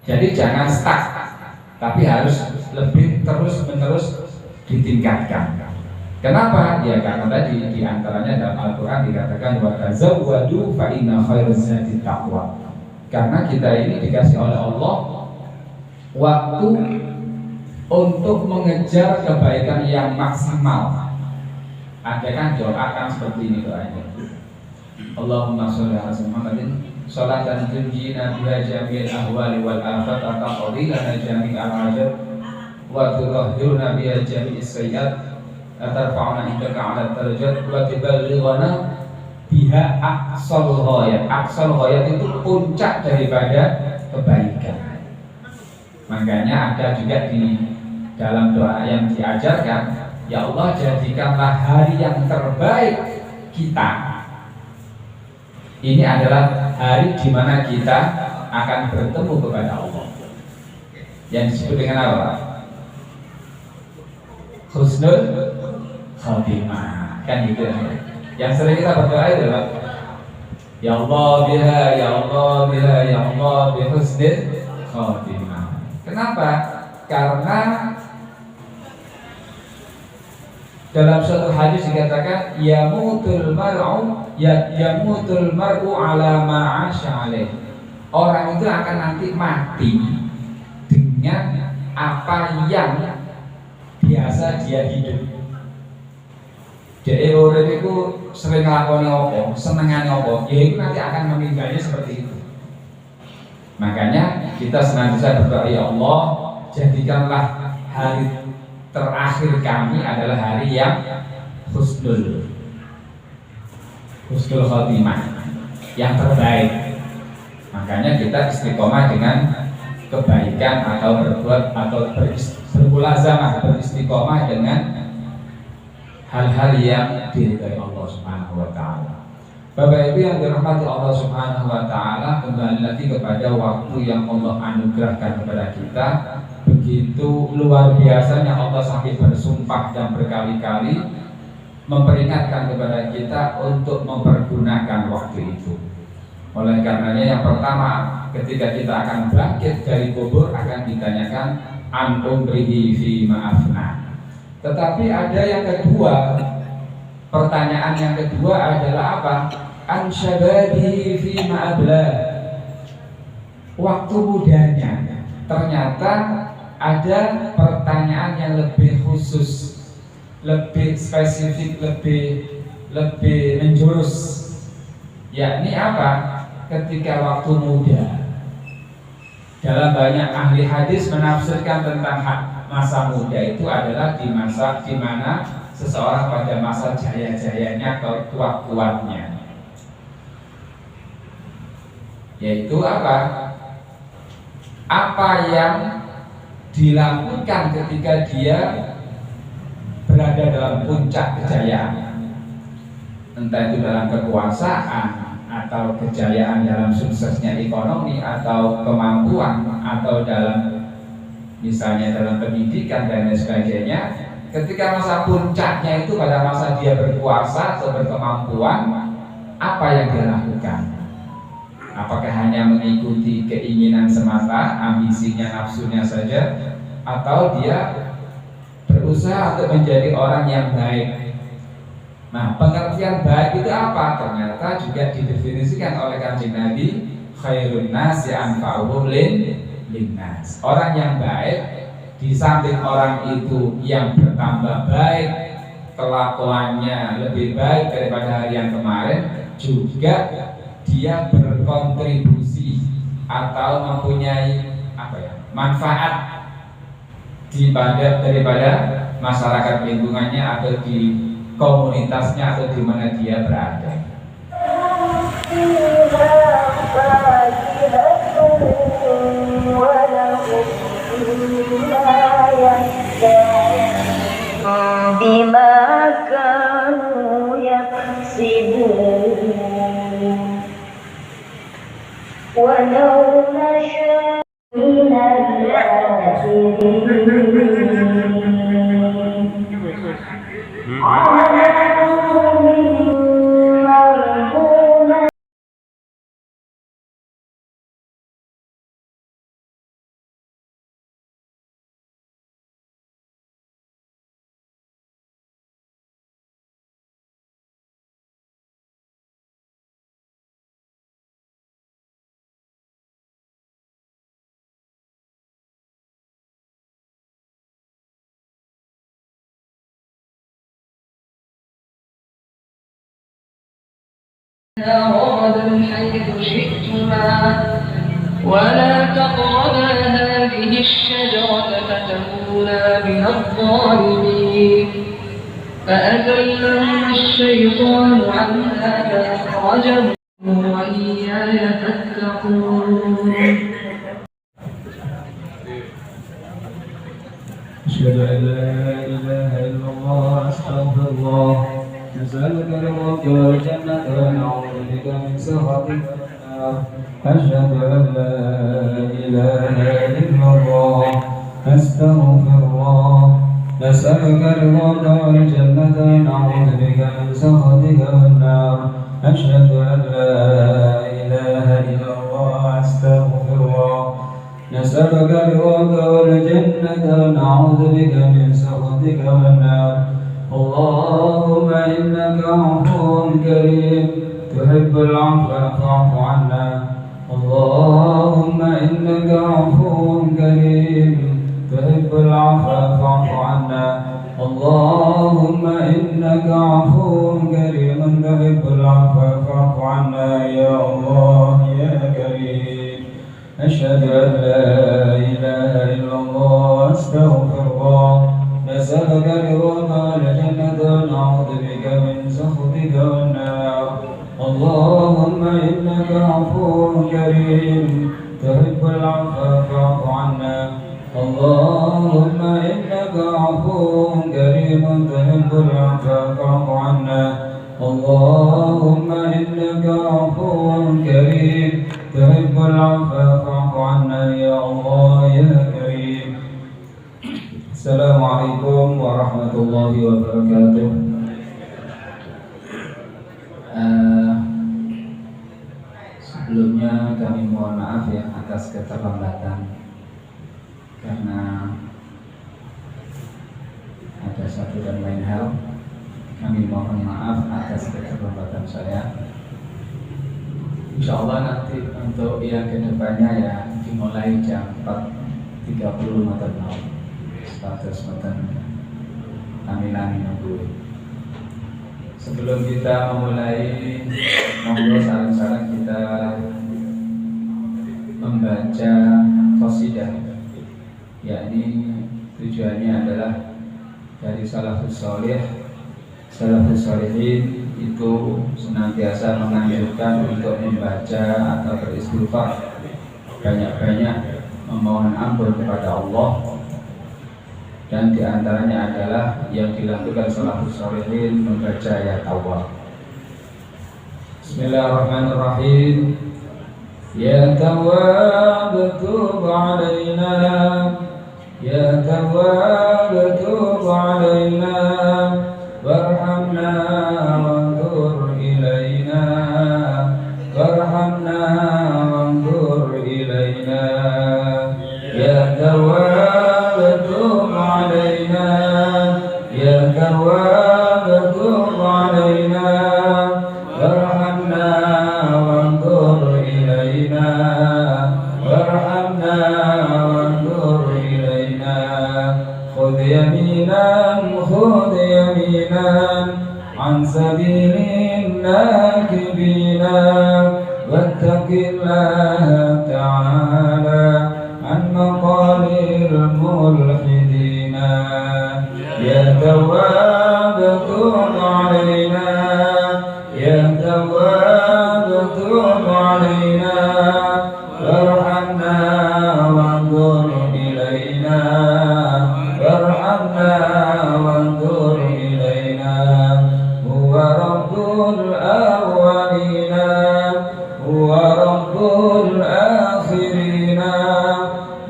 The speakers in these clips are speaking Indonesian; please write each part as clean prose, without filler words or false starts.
Jadi jangan stuck, tapi harus lebih terus-menerus ditingkatkan. Kenapa? Ya karena tadi diantaranya dalam Al-Quran dikatakan wa tazawwadu fa inna khairaz zadi taqwa. Karena kita ini dikasih oleh Allah waktu untuk mengejar kebaikan yang maksimal. Ada kan doa kan seperti ini doanya. Allahumma sholli ala Muhammadin sholatan tunjina biha jami'al ahwali wal afat taqdi lana jami'al hajat wa tudahhiruna biha jami'is sayyi'at atarfa'una indaka 'ala darajat wa tuballighuna biha aqsal ghayat. Aqsal ghayat itu puncak daripada kebaikan. Makanya ada juga di dalam doa yang diajarkan, ya Allah jadikanlah hari yang terbaik kita. Ini adalah hari di mana kita akan bertemu kepada Allah. Yang disebut dengan apa? Husnul Khotimah. Kan gitu ya. Yang sering kita berdoa itu adalah ya Allah biha, ya Allah biha, ya Allah bi husnul khotimah. Kenapa? Karena dalam suatu hadis dikatakan yamutul mar'u ala ma 'asha alaih. Orang itu akan nanti mati dengan apa yang biasa dia hidup. Jadi orang itu sering ngelakoni apa, senengane apa, ya itu nanti akan meninggalnya seperti itu. Makanya kita senantiasa berdoa, ya Allah jadikanlah hari terakhir kami adalah hari yang husnul khotimah, yang terbaik. Makanya kita istiqomah dengan kebaikan atau berbuat atau bermulazamah, beristiqomah dengan hal-hal yang diridhai Allah Subhanahu wa taala. Bapak Ibu yang dirahmati Allah Subhanahu wa taala, kembali lagi kepada waktu yang Allah anugerahkan kepada kita. Begitu luar biasanya Allah sampai bersumpah dan berkali-kali memperingatkan kepada kita untuk mempergunakan waktu itu. Oleh karenanya yang pertama, ketika kita akan bangkit dari kubur akan ditanyakan an umrihi fi ma'afna. Tetapi ada yang kedua, pertanyaan yang kedua adalah apa? An syabadihi fi ma'abla. Waktu mudanya. Ternyata ada pertanyaan yang lebih khusus, lebih spesifik, lebih menjurus. Yakni apa? Ketika waktu muda. Dalam banyak ahli hadis menafsirkan tentang masa muda itu adalah di masa di mana seseorang pada masa jaya-jayanya atau kuat-kuatnya. Yaitu apa? Apa yang dilakukan ketika dia berada dalam puncak kejayaan, entah itu dalam kekuasaan atau kejayaan dalam suksesnya ekonomi atau kemampuan atau dalam misalnya dalam pendidikan dan lain sebagainya. Ketika masa puncaknya itu pada masa dia berkuasa atau berkemampuan, apa yang dia lakukan? Apakah hanya mengikuti keinginan semata, ambisinya, nafsunya saja, atau dia berusaha untuk menjadi orang yang baik? Nah, pengertian baik itu apa? Ternyata juga didefinisikan oleh Kanjeng Nabi, khairun nasi anfa'uhum linnas. Orang yang baik, di samping orang itu yang bertambah baik, kelakuannya lebih baik daripada hari yang kemarin, juga dia berkontribusi atau mempunyai manfaat daripada masyarakat lingkungannya atau di komunitasnya atau di mana dia berada. Bima kanu yaksibun walau nasya minal akhirin رغدا حيث شئتما ولا تقربا هذه الشجرة فتكونا من الظالمين فأزلهما الشيطان عنها فأخرجهما وإياي فاتقون أشهد أن لا إله إلا الله أستغفر الله نسألك رضاك والجنة ونعوذ بك من سخطك والنار أشهد أن لا إله إلا الله أستغفر الله نسألك رضاك والجنة ونعوذ بك من سخطك والنار أشهد أن لا إله إلا الله أستغفر الله نسألك رضاك والجنة ونعوذ بك من سخطك والنار اللهم إنك عفو كريم تحب العفو فاعف عنا اللهم إنك عفو كريم تحب العفو فاعف عنا اللهم إنك عفو كريم تحب العفو فاعف عنا يا الله يا كريم أشهد أن لا إله إلا الله أستغفر الله نسألك رضاك والجنة ونعوذ بك من سخطك والنار اللهم إنك عفو كريم تحب العفو فاعف عنا اللهم إنك عفو كريم تحب العفو فاعف عنا اللهم إنك عفو كريم تحب العفو فاعف عنا يا الله يا كريم السلام عليكم ورحمة الله وبركاته. Sebelumnya kami mohon maaf ya atas keterlambatan karena ada satu dan lain hal. Kami mohon maaf atas keterlambatan saya. Insya Allah nanti untuk yang kedepannya ya dimulai jam 4.30 malam status malam kami nunggu. Sebelum kita memulai, monggo saran-saran kita membaca qasidah, yakni tujuannya adalah dari salafus sholihin itu senantiasa menganjurkan untuk membaca atau beristighfar, banyak-banyak memohon ampun kepada Allah, dan diantaranya adalah yang dilakukan salafus sholihin membaca ayat Allah. Bismillahirrahmanirrahim. Ya Tawwab tub alaina, Ya Tawwab tub alaina, warhamna wanzur ilaina, warhamna wanzur ilaina. Ya Tawwab tub alaina, Ya Tawwab tub alaina, warhamna wanzur ilaina, warhamna wanzur ilaina. Khudh yaminan, khudh yaminan an sabilin nakibina, wattaqillaha ta'ala an maqalil mulhidina. Ya Tawwab tub alaina, Ya Tawwab tub alaina, warhamna wanzur ilaina, warhamna wanzur ilaina. Huwa rabbul awwalina, huwa rabbul akhirina,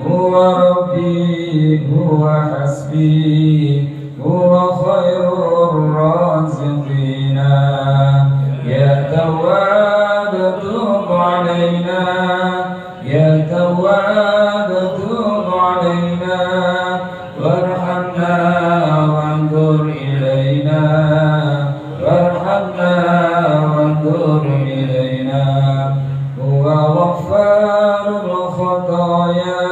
huwa rabbi, huwa hasbi, huwa khairur raziqina. Ya Tawwab tub alaina, Ya Tawwab tub alaina, warhamna wanzur ilaina, warhamna wanzur ilaina. Huwa ghaffarul khataya,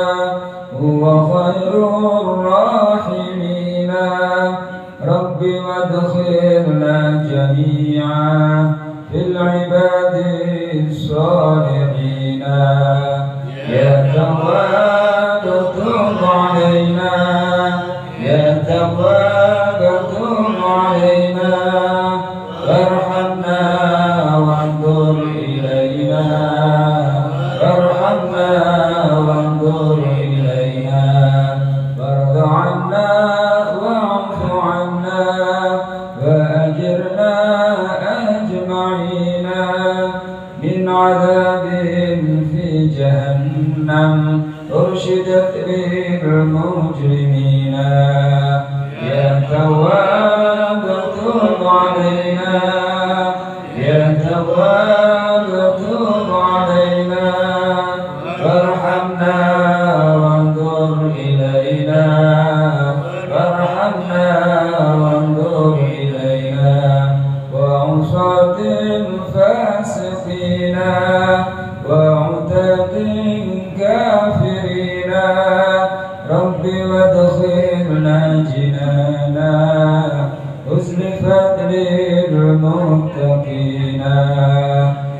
huwa khairur rahimina. Rabbi wadkhilna jami'a fil ibad يا تواب تب علينا يا تواب تب علينا وارحمنا وانظر إلينا وارحمنا وانظر إلينا وارض عنا واعف عنا وأجرنا أجمعين من عذاب في جهنم أرشدت به المجرمين يا تواب تب علينا يا تواب تب علينا وارحمنا وانظر إلينا وارحمنا وانظر إلينا وعصاة فاسقين وعتاة كافرين رب وادخلنا جنانا أزلفت للمتقين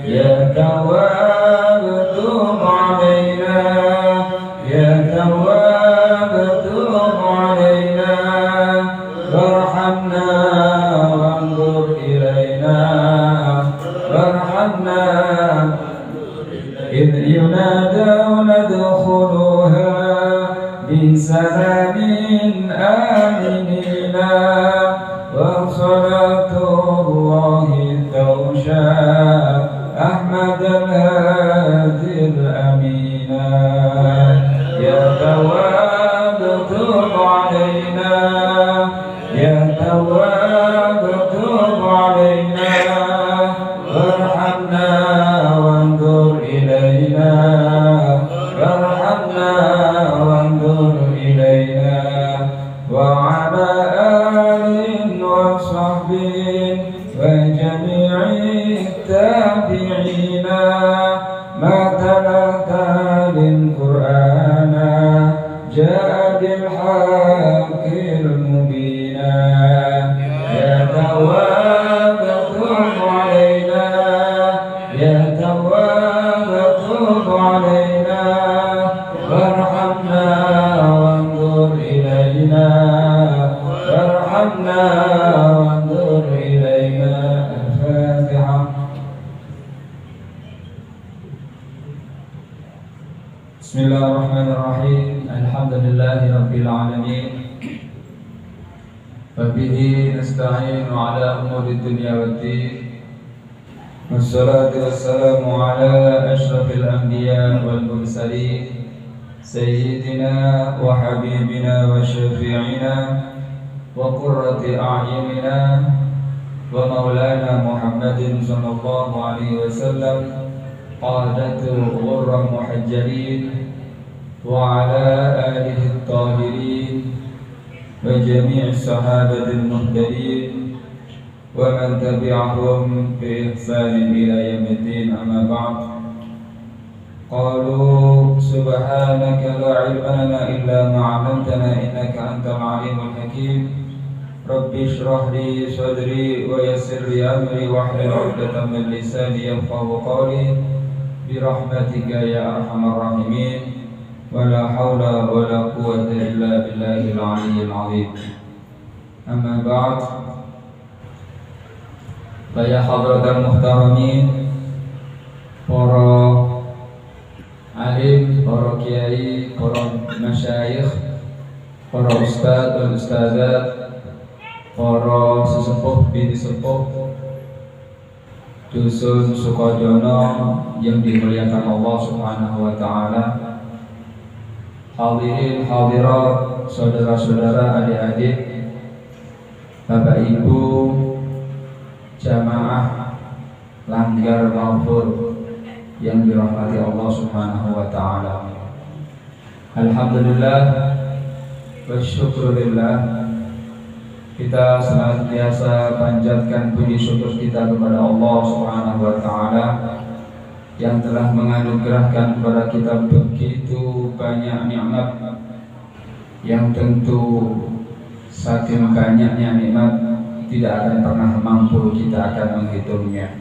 يا تواب تب علينا يا تواب تب علينا وارحمنا وانظر إلينا وارحمنا إذ ينادون ادخلوها بسلام آمنين وصلاة الله توشى أحمد الهادي الأمين يا تواب تب علينا يا تواب تب علينا وارحمنا وانظر إلينا وارحمنا وانظر إلينا وعلى آل وصحبه وجميع التابعين ما تلت للقرآن جاء بالحق المبين يا تواب تب علينا يا تواب تب علينا وارحمنا وانظر إلينا وارحمنا وانظر إلينا الفاتحة بسم الله الرحمن الرحيم الحمد لله رب العالمين وبه نستعين على أمور الدنيا والدين والصلاة والسلام على أشرف الأنبياء والمرسلين سيدنا وحبيبنا وشفيعنا وقرة أعيننا ومولانا محمد صلى الله عليه وسلم قادة غر محجلين وعلى آله الطاهرين وجميع الصحابة المهتدين ومن تبعهم بإحسان إلى يوم الدين أما بعد قالوا سبحانك لا علم لنا إلا ما علمتنا إنك أنت العليم الحكيم رب اشرح لي صدري ويسر لي أمري واحلل عقدة من لساني يفقهوا قولي برحمتك يا أرحم الراحمين ولا حول ولا قوة إلا بالله العلي العظيم أما بعد فيا حضرة المحترمين para alim, para kiai, para masyayikh, para ustadz dan ustadzat, para sesepuh binti sepuh dusun Sukodono yang dimuliakan Allah Subhanahu wa taala. Hadirin hadirat, saudara-saudara, adik-adik, Bapak Ibu, jamaah Langgar Maghfur yang dirahmati Allah Subhanahu wa taala. Alhamdulillah wa syukurillah, kita senantiasa panjatkan puji syukur kita kepada Allah Subhanahu wa taala yang telah menganugerahkan kepada kita begitu banyak nikmat yang tentu saking banyaknya nikmat tidak akan pernah mampu kita akan menghitungnya.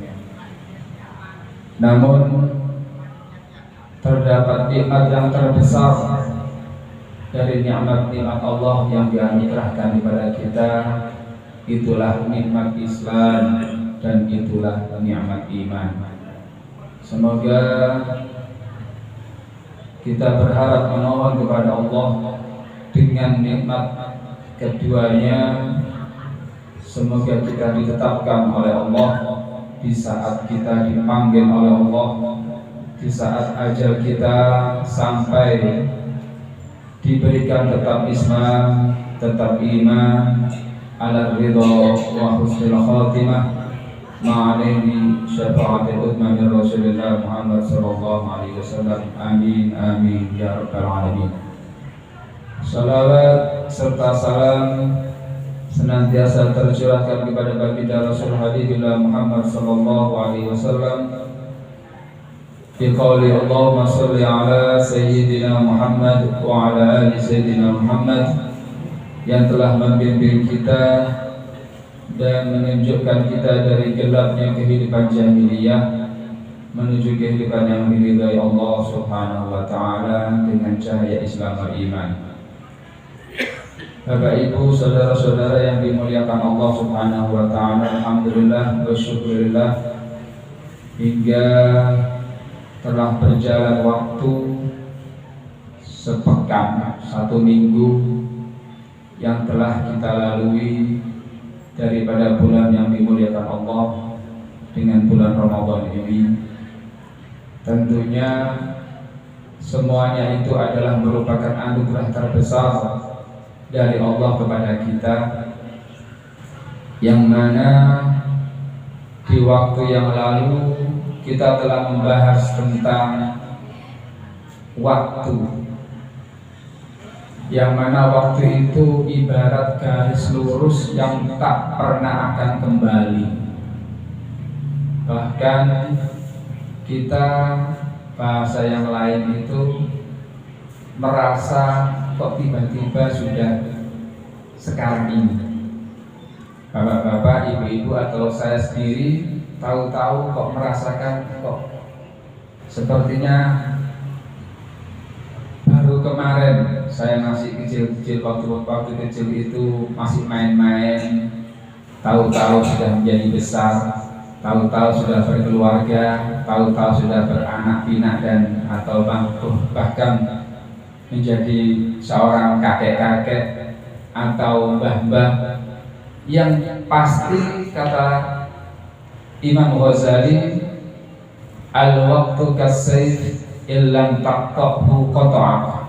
Namun terdapat nikmat yang terbesar dari nikmat-nikmat Allah yang dianugerahkan kepada kita, itulah nikmat Islam dan itulah nikmat iman. Semoga kita berharap memohon kepada Allah dengan nikmat keduanya, semoga kita ditetapkan oleh Allah di saat kita dipanggil oleh Allah, di saat ajal kita sampai, diberikan tetap Islam, tetap iman, ala ridha wa husnul khatimah, ma'alaihi syafa'atul uthma min Rasulillah Muhammad sallallahu alaihi wasallam. Amin amin ya rabbal alamin. Salawat serta salam senantiasa tercurahkan kepada baginda Rasul Habibullah Muhammad sallallahu alaihi wasallam. Fi qouli Allahumma sholli ala sayyidina Muhammad wa ala ali sayyidina Muhammad, yang telah membimbing kita dan menunjukkan kita dari gelapnya kehidupan jahiliyah menuju kehidupan yang diridhai Allah Subhanahu wa taala dengan cahaya Islam dan iman. Bapak Ibu, saudara-saudara yang dimuliakan Allah Subhanahu wa taala, alhamdulillah wa syukurillah, hingga telah berjalan waktu sepekan, 1 minggu yang telah kita lalui daripada bulan yang dimuliakan Allah dengan bulan Ramadan ini. Tentunya semuanya itu adalah merupakan anugerah terbesar dari Allah kepada kita, yang mana di waktu yang lalu kita telah membahas tentang waktu, yang mana waktu itu ibarat garis lurus yang tak pernah akan kembali. Bahkan kita, bahasa yang lain itu, merasa kok tiba-tiba sudah sekarang ini. Bapak-bapak, ibu-ibu atau saya sendiri tahu-tahu kok merasakan kok sepertinya baru kemarin saya masih kecil-kecil, waktu kecil itu masih main-main, tahu-tahu sudah menjadi besar, tahu-tahu sudah berkeluarga, tahu-tahu sudah beranak pinak dan atau bahkan menjadi seorang kakek-kakek atau mbah-mbah, yang pasti kata Imam Ghazali, al-waqtu kas-sayf illam taqtahu qata'ak.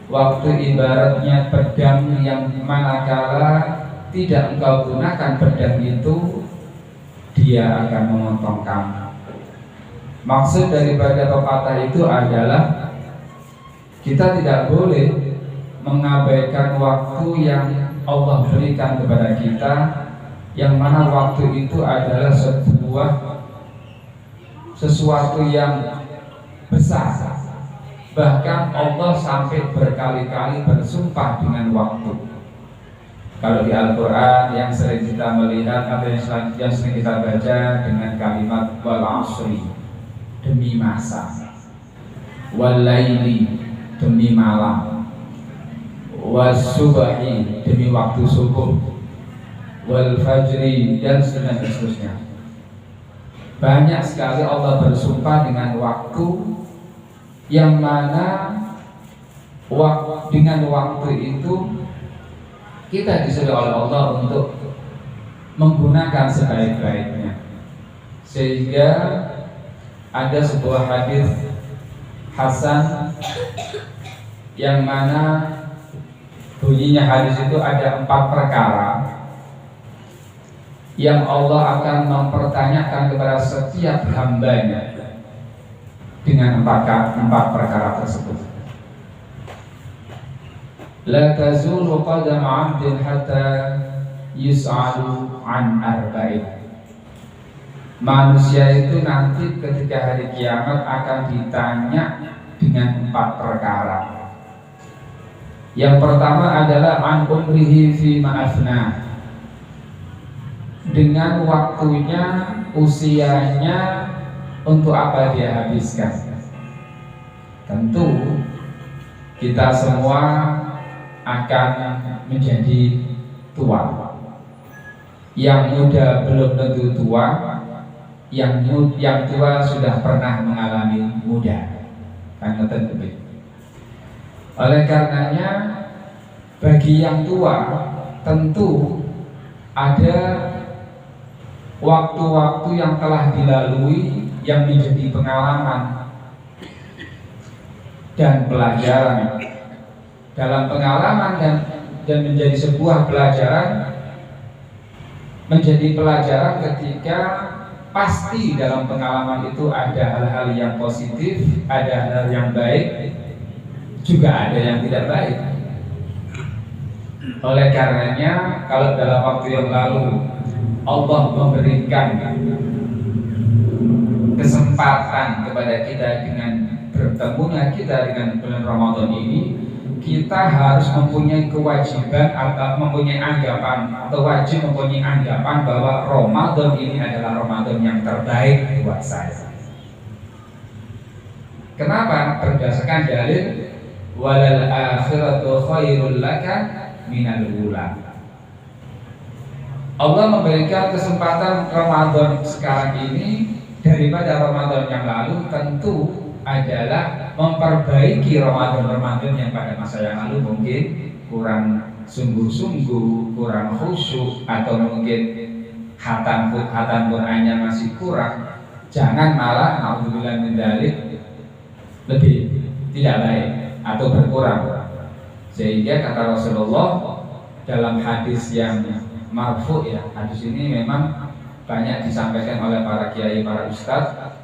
Waktu ibaratnya pedang yang manakala tidak engkau gunakan pedang itu, dia akan memotong kamu. Maksud daripada pepatah itu adalah kita tidak boleh mengabaikan waktu yang Allah berikan kepada kita, yang mana waktu itu adalah sesuatu yang besar. Bahkan Allah sampai berkali-kali bersumpah dengan waktu. Kalau di Al-Quran yang sering kita melihat atau yang sering kita baca dengan kalimat wal asri, demi masa, wal laili, demi malam, was subahi, demi waktu subuh, wal fajri, dan seterusnya. Banyak sekali Allah bersumpah dengan waktu, yang mana dengan waktu itu kita disuruh oleh Allah untuk menggunakan sebaik-baiknya. Sehingga ada sebuah hadis hasan yang mana bunyinya hadis itu ada 4 perkara yang Allah akan mempertanyakan kepada setiap hambanya dengan 4 perkara tersebut. La tazulu qadam 'abdin hatta yus'alu an arba'in. Manusia itu nanti ketika hari kiamat akan ditanya dengan 4 perkara. Yang pertama adalah an umrihi fi ma'afna, dengan waktunya, usianya, untuk apa dia habiskan. tentu kita semua akan menjadi tua. Yang muda belum tentu tua, yang tua sudah pernah mengalami muda. Kan tentu. Oleh karenanya bagi yang tua tentu ada waktu-waktu yang telah dilalui yang menjadi pengalaman dan pelajaran. Dalam pengalaman dan menjadi sebuah pelajaran, menjadi pelajaran ketika pasti dalam pengalaman itu ada hal-hal yang positif, ada hal yang baik, juga ada yang tidak baik. Oleh karenanya kalau dalam waktu yang lalu Allah memberikan kesempatan kepada kita dengan bertemunya kita dengan bulan Ramadan ini, kita harus mempunyai kewajiban atau mempunyai anggapan atau wajib mempunyai anggapan bahwa Ramadan ini adalah Ramadan yang terbaik buat saya. Kenapa? Berdasarkan dalil walal akhiratu khairul laka minal ula. Allah memberikan kesempatan Ramadan sekarang ini daripada Ramadan yang lalu tentu adalah memperbaiki Ramadan yang pada masa yang lalu mungkin kurang sungguh-sungguh, kurang khusyuk, atau mungkin hatam Qur'annya masih kurang. Jangan malah naudzubillah min dzalik lebih tidak baik atau berkurang. Sehingga kata Rasulullah dalam hadis yang marfu, ya, hadis ini memang banyak disampaikan oleh para kiai, para ustadz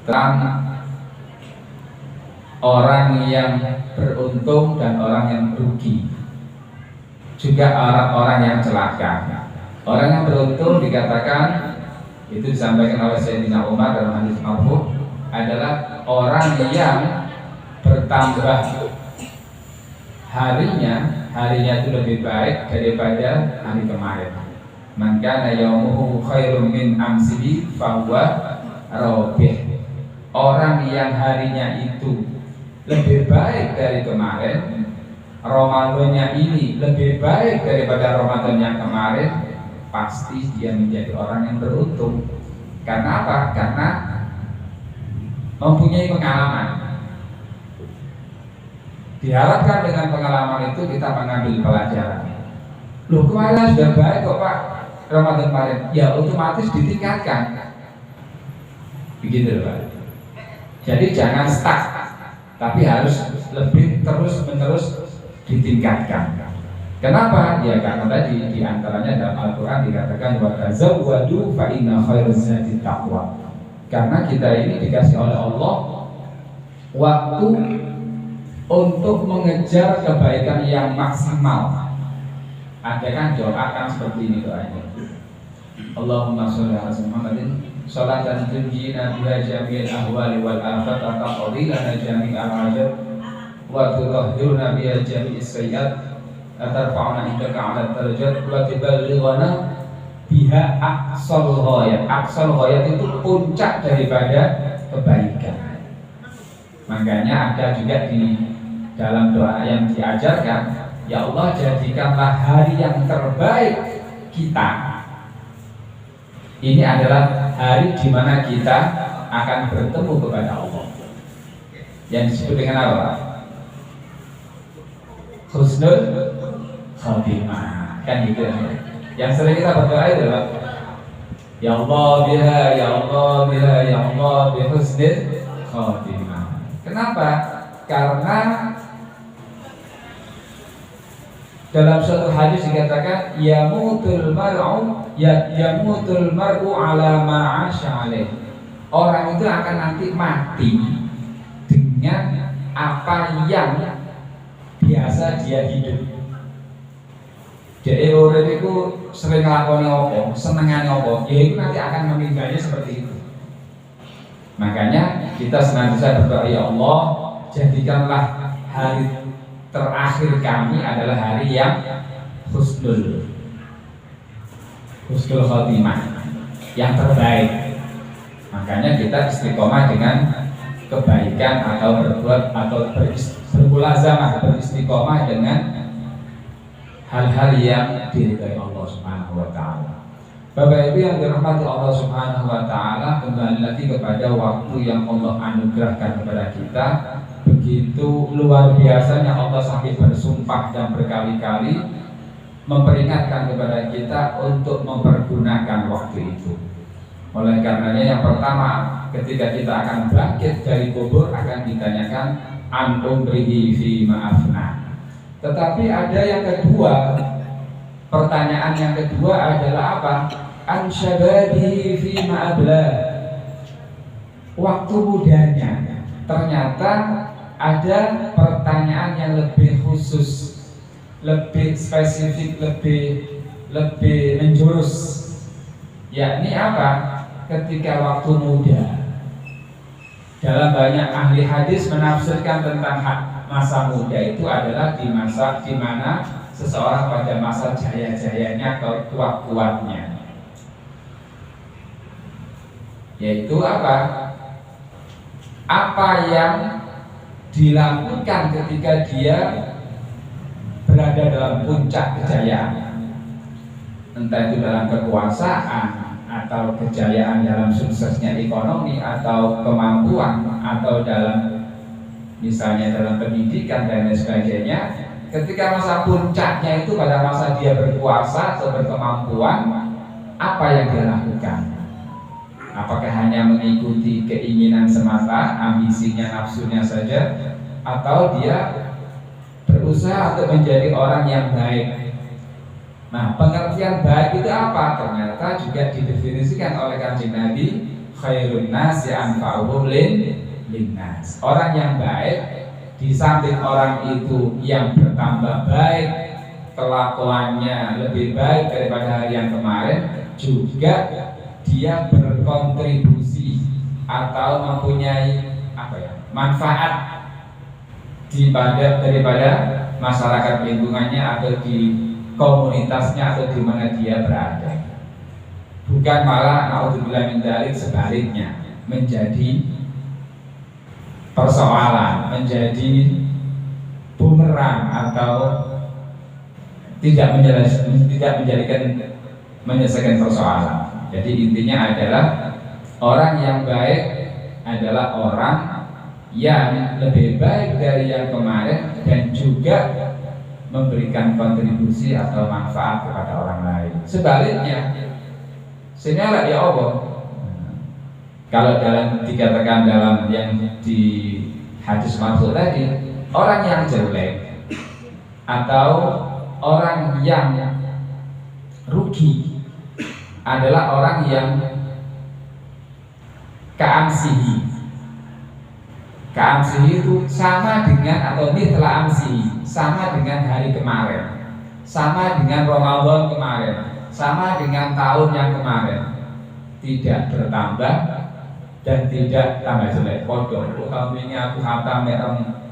tentang orang yang beruntung dan orang yang rugi, juga orang-orang yang celaka. Orang yang beruntung dikatakan, itu disampaikan oleh Sayyidina Umar dalam hadis marfu, adalah orang yang bertambah harinya itu lebih baik daripada hari kemarin. Man kana yaumuhu khairum min amsihi fahuwa rabih. Orang yang harinya itu lebih baik dari kemarin, Ramadannya ini lebih baik daripada Ramadan yang kemarin, pasti dia menjadi orang yang beruntung. Karena apa? Karena mempunyai pengalaman. Diharapkan dengan pengalaman itu kita mengambil pelajaran. Loh, kemarin sudah baik kok Pak, Ramadan kemarin, ya otomatis ditingkatkan. Begitu Pak. Jadi jangan stuck, tapi harus lebih terus-menerus ditingkatkan. Kenapa? Ya karena tadi diantaranya dalam Al-Quran dikatakan wa tazawwadu fa inna khairaz zadi taqwa. Karena kita ini dikasih oleh Allah waktu untuk mengejar kebaikan yang maksimal. Ada kan doa kan seperti ini doanya. Allahumma sholli ala Muhammadin sholatan tunjina biha jami'al ahwali wal afat wa taqdi lana jami'al hajat wa tutahhiruna biha jami'is sayyi'at atarfa'una indaka 'ala darajat wa tuballighuna biha aqsal ghayat. Aqsal ghayat itu puncak daripada kebaikan. Makanya ada juga di dalam doa yang diajarkan, ya Allah jadikanlah hari yang terbaik kita. Ini adalah hari di mana kita akan bertemu kepada Allah. Yang disebut dengan apa? Husnul Khotimah. Kan gitu. Yang sering kita berdoa adalah ya Allah biha, ya Allah biha, ya Allah bi husnul khotimah. Kenapa? Karena dalam suatu hadis dikatakan yamutul mar'u ala ma 'asha alaih. Orang itu akan nanti mati dengan apa yang biasa dia hidup. Jadi orang itu sering ngelakoni apa, senengane apa, ya itu nanti akan meninggalnya seperti itu. Makanya kita senantiasa berdoa, ya Allah jadikanlah hari terakhir kami adalah hari yang husnul khotimah, yang terbaik. Makanya kita istiqomah dengan kebaikan atau berbuat atau bermulazamah, beristiqomah dengan hal-hal yang diridhai Allah Subhanahu wa taala. Bapak Ibu yang dirahmati Allah Subhanahu wa taala, kembali lagi kepada waktu yang Allah anugerahkan kepada kita. Begitu luar biasanya Allah sampai bersumpah dan berkali-kali memperingatkan kepada kita untuk mempergunakan waktu itu. Oleh karenanya yang pertama, ketika kita akan bangkit dari kubur akan ditanyakan an umrihi fi ma'afna. Tetapi ada yang kedua, pertanyaan yang kedua adalah apa? An syabadihi fi ma'abla. Waktu mudanya. Ternyata ada pertanyaan yang lebih khusus, lebih spesifik, lebih menjurus. Yakni apa? Ketika waktu muda. Dalam banyak ahli hadis menafsirkan tentang masa muda itu adalah di masa di mana seseorang pada masa jaya-jayanya atau kuat-kuatnya. Yaitu apa? Apa yang dilakukan ketika dia berada dalam puncak kejayaan, entah itu dalam kekuasaan atau kejayaan dalam suksesnya ekonomi atau kemampuan atau dalam misalnya dalam pendidikan dan lain sebagainya. Ketika masa puncaknya itu pada masa dia berkuasa atau berkemampuan, apa yang dia lakukan? Apakah hanya mengikuti keinginan semata, ambisinya, nafsunya saja, atau dia berusaha untuk menjadi orang yang baik? Nah, pengertian baik itu apa? Ternyata juga didefinisikan oleh Kanjeng Nabi, khairun nasi anfa'uhum linnas. Orang yang baik, di samping orang itu yang bertambah baik, kelakuannya lebih baik daripada hari yang kemarin, juga dia berkontribusi atau mempunyai manfaat daripada masyarakat lingkungannya atau di komunitasnya atau di mana dia berada. Bukan malah naudzubillah min dzalik sebaliknya menjadi persoalan, menjadi bumerang atau tidak menyelesaikan persoalan. Jadi intinya adalah orang yang baik adalah orang yang lebih baik dari yang kemarin dan juga memberikan kontribusi atau manfaat kepada orang lain. Sebaliknya, sehingga ya Allah, kalau dikatakan dalam yang di hadis maksud tadi, orang yang jelek atau orang yang rugi adalah orang yang ka'amsihi. Ka'amsihi itu sama dengan atau mithla amsihi, sama dengan hari kemarin, sama dengan Ramadan kemarin, sama dengan tahun yang kemarin, tidak bertambah dan tidak tambah jelek. Podo, kalau ini aku hatam merong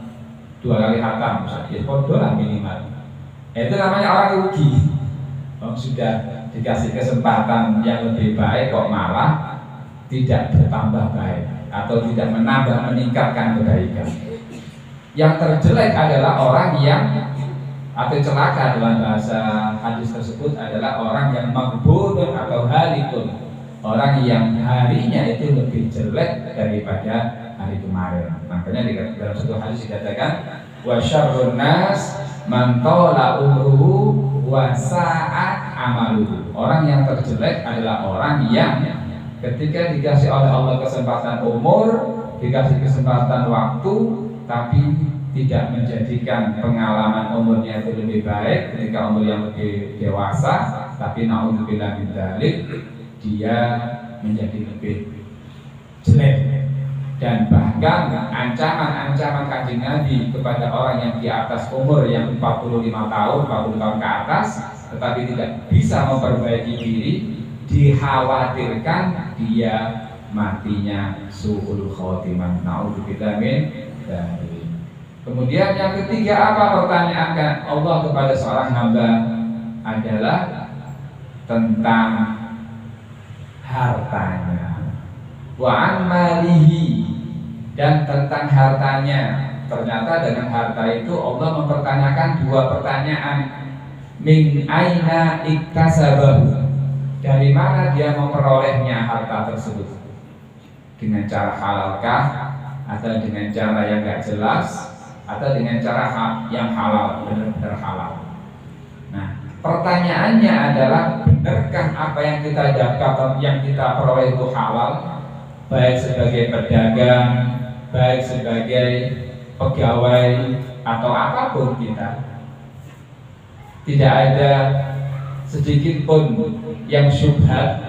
2 kali hatam, ya podo lah minimal. Itu namanya orang rugi. Sudah dikasih kesempatan yang lebih baik kok malah tidak bertambah baik atau tidak meningkatkan kebaikan. Yang terjelek adalah orang yang atau celaka dalam bahasa hadis tersebut adalah orang yang maghbunun atau halikun, orang yang harinya itu lebih jelek daripada hari kemarin. Makanya dalam satu hadis dikatakan wa syarrun nas man tala umruhu wa sa'at amaluhu. Orang yang terjelek adalah orang yang ketika dikasih oleh Allah kesempatan umur, dikasih kesempatan waktu, tapi tidak menjadikan pengalaman umurnya itu lebih baik ketika umur yang lebih dewasa, tapi naudzubillah min dzalik dia menjadi lebih jelek. Dan bahkan ancaman-ancaman Kanjeng Nabi kepada orang yang di atas umur yang 45 tahun, 40 tahun ke atas, tetapi tidak bisa memperbaiki diri, dikhawatirkan dia matinya su'ul khotimah. Naudzubillah min dzalik. Kemudian yang ketiga, apa pertanyaan Allah kepada seorang hamba adalah tentang hartanya. Wa an malihi, Dan tentang hartanya, ternyata dengan harta itu Allah mempertanyakan dua pertanyaan. Min aina iktasabahu, dari mana dia memperolehnya harta tersebut? Dengan cara halalkah, atau dengan cara yang gak jelas, atau dengan cara yang halal, benar-benar halal? Nah, pertanyaannya adalah, benarkah apa yang kita dapatkan, yang kita peroleh itu halal, baik sebagai pedagang, baik sebagai pegawai, atau apapun kita? Tidak ada sedikit pun yang syubhat.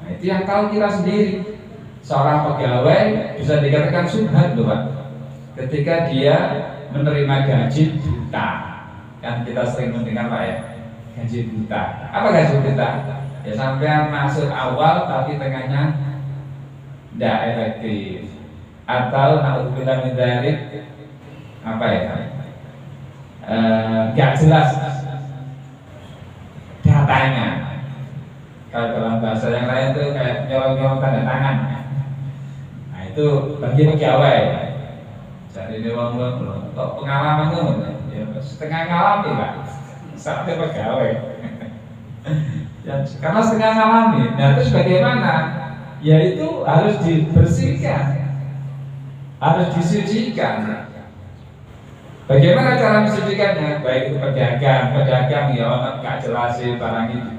Nah, itu yang tahu kita sendiri. Seorang pegawai bisa dikatakan syubhat loh Pak, ketika dia menerima gaji buta. Kan kita sering mendengar Pak ya, gaji buta. Apa gaji buta? Ya sampean masuk awal tapi tengahnya tidak efektif, atau naudzubillah min dzalik, apa ya, gak jelas datanya. Kalau dalam bahasa yang lain itu kayak nyolong-nyolong tanda tangan. Nah itu bagi pegawai. Jadi ini wong-wong kok pengalaman itu ya setengah ngalami Pak, sampai pegawai. Ya, karena setengah ngalami. Nah terus bagaimana? Ya itu harus dibersihkan, harus disucikan. Bagaimana cara mensucikannya? Baik itu pedagang ya orang gak jelasin barang itu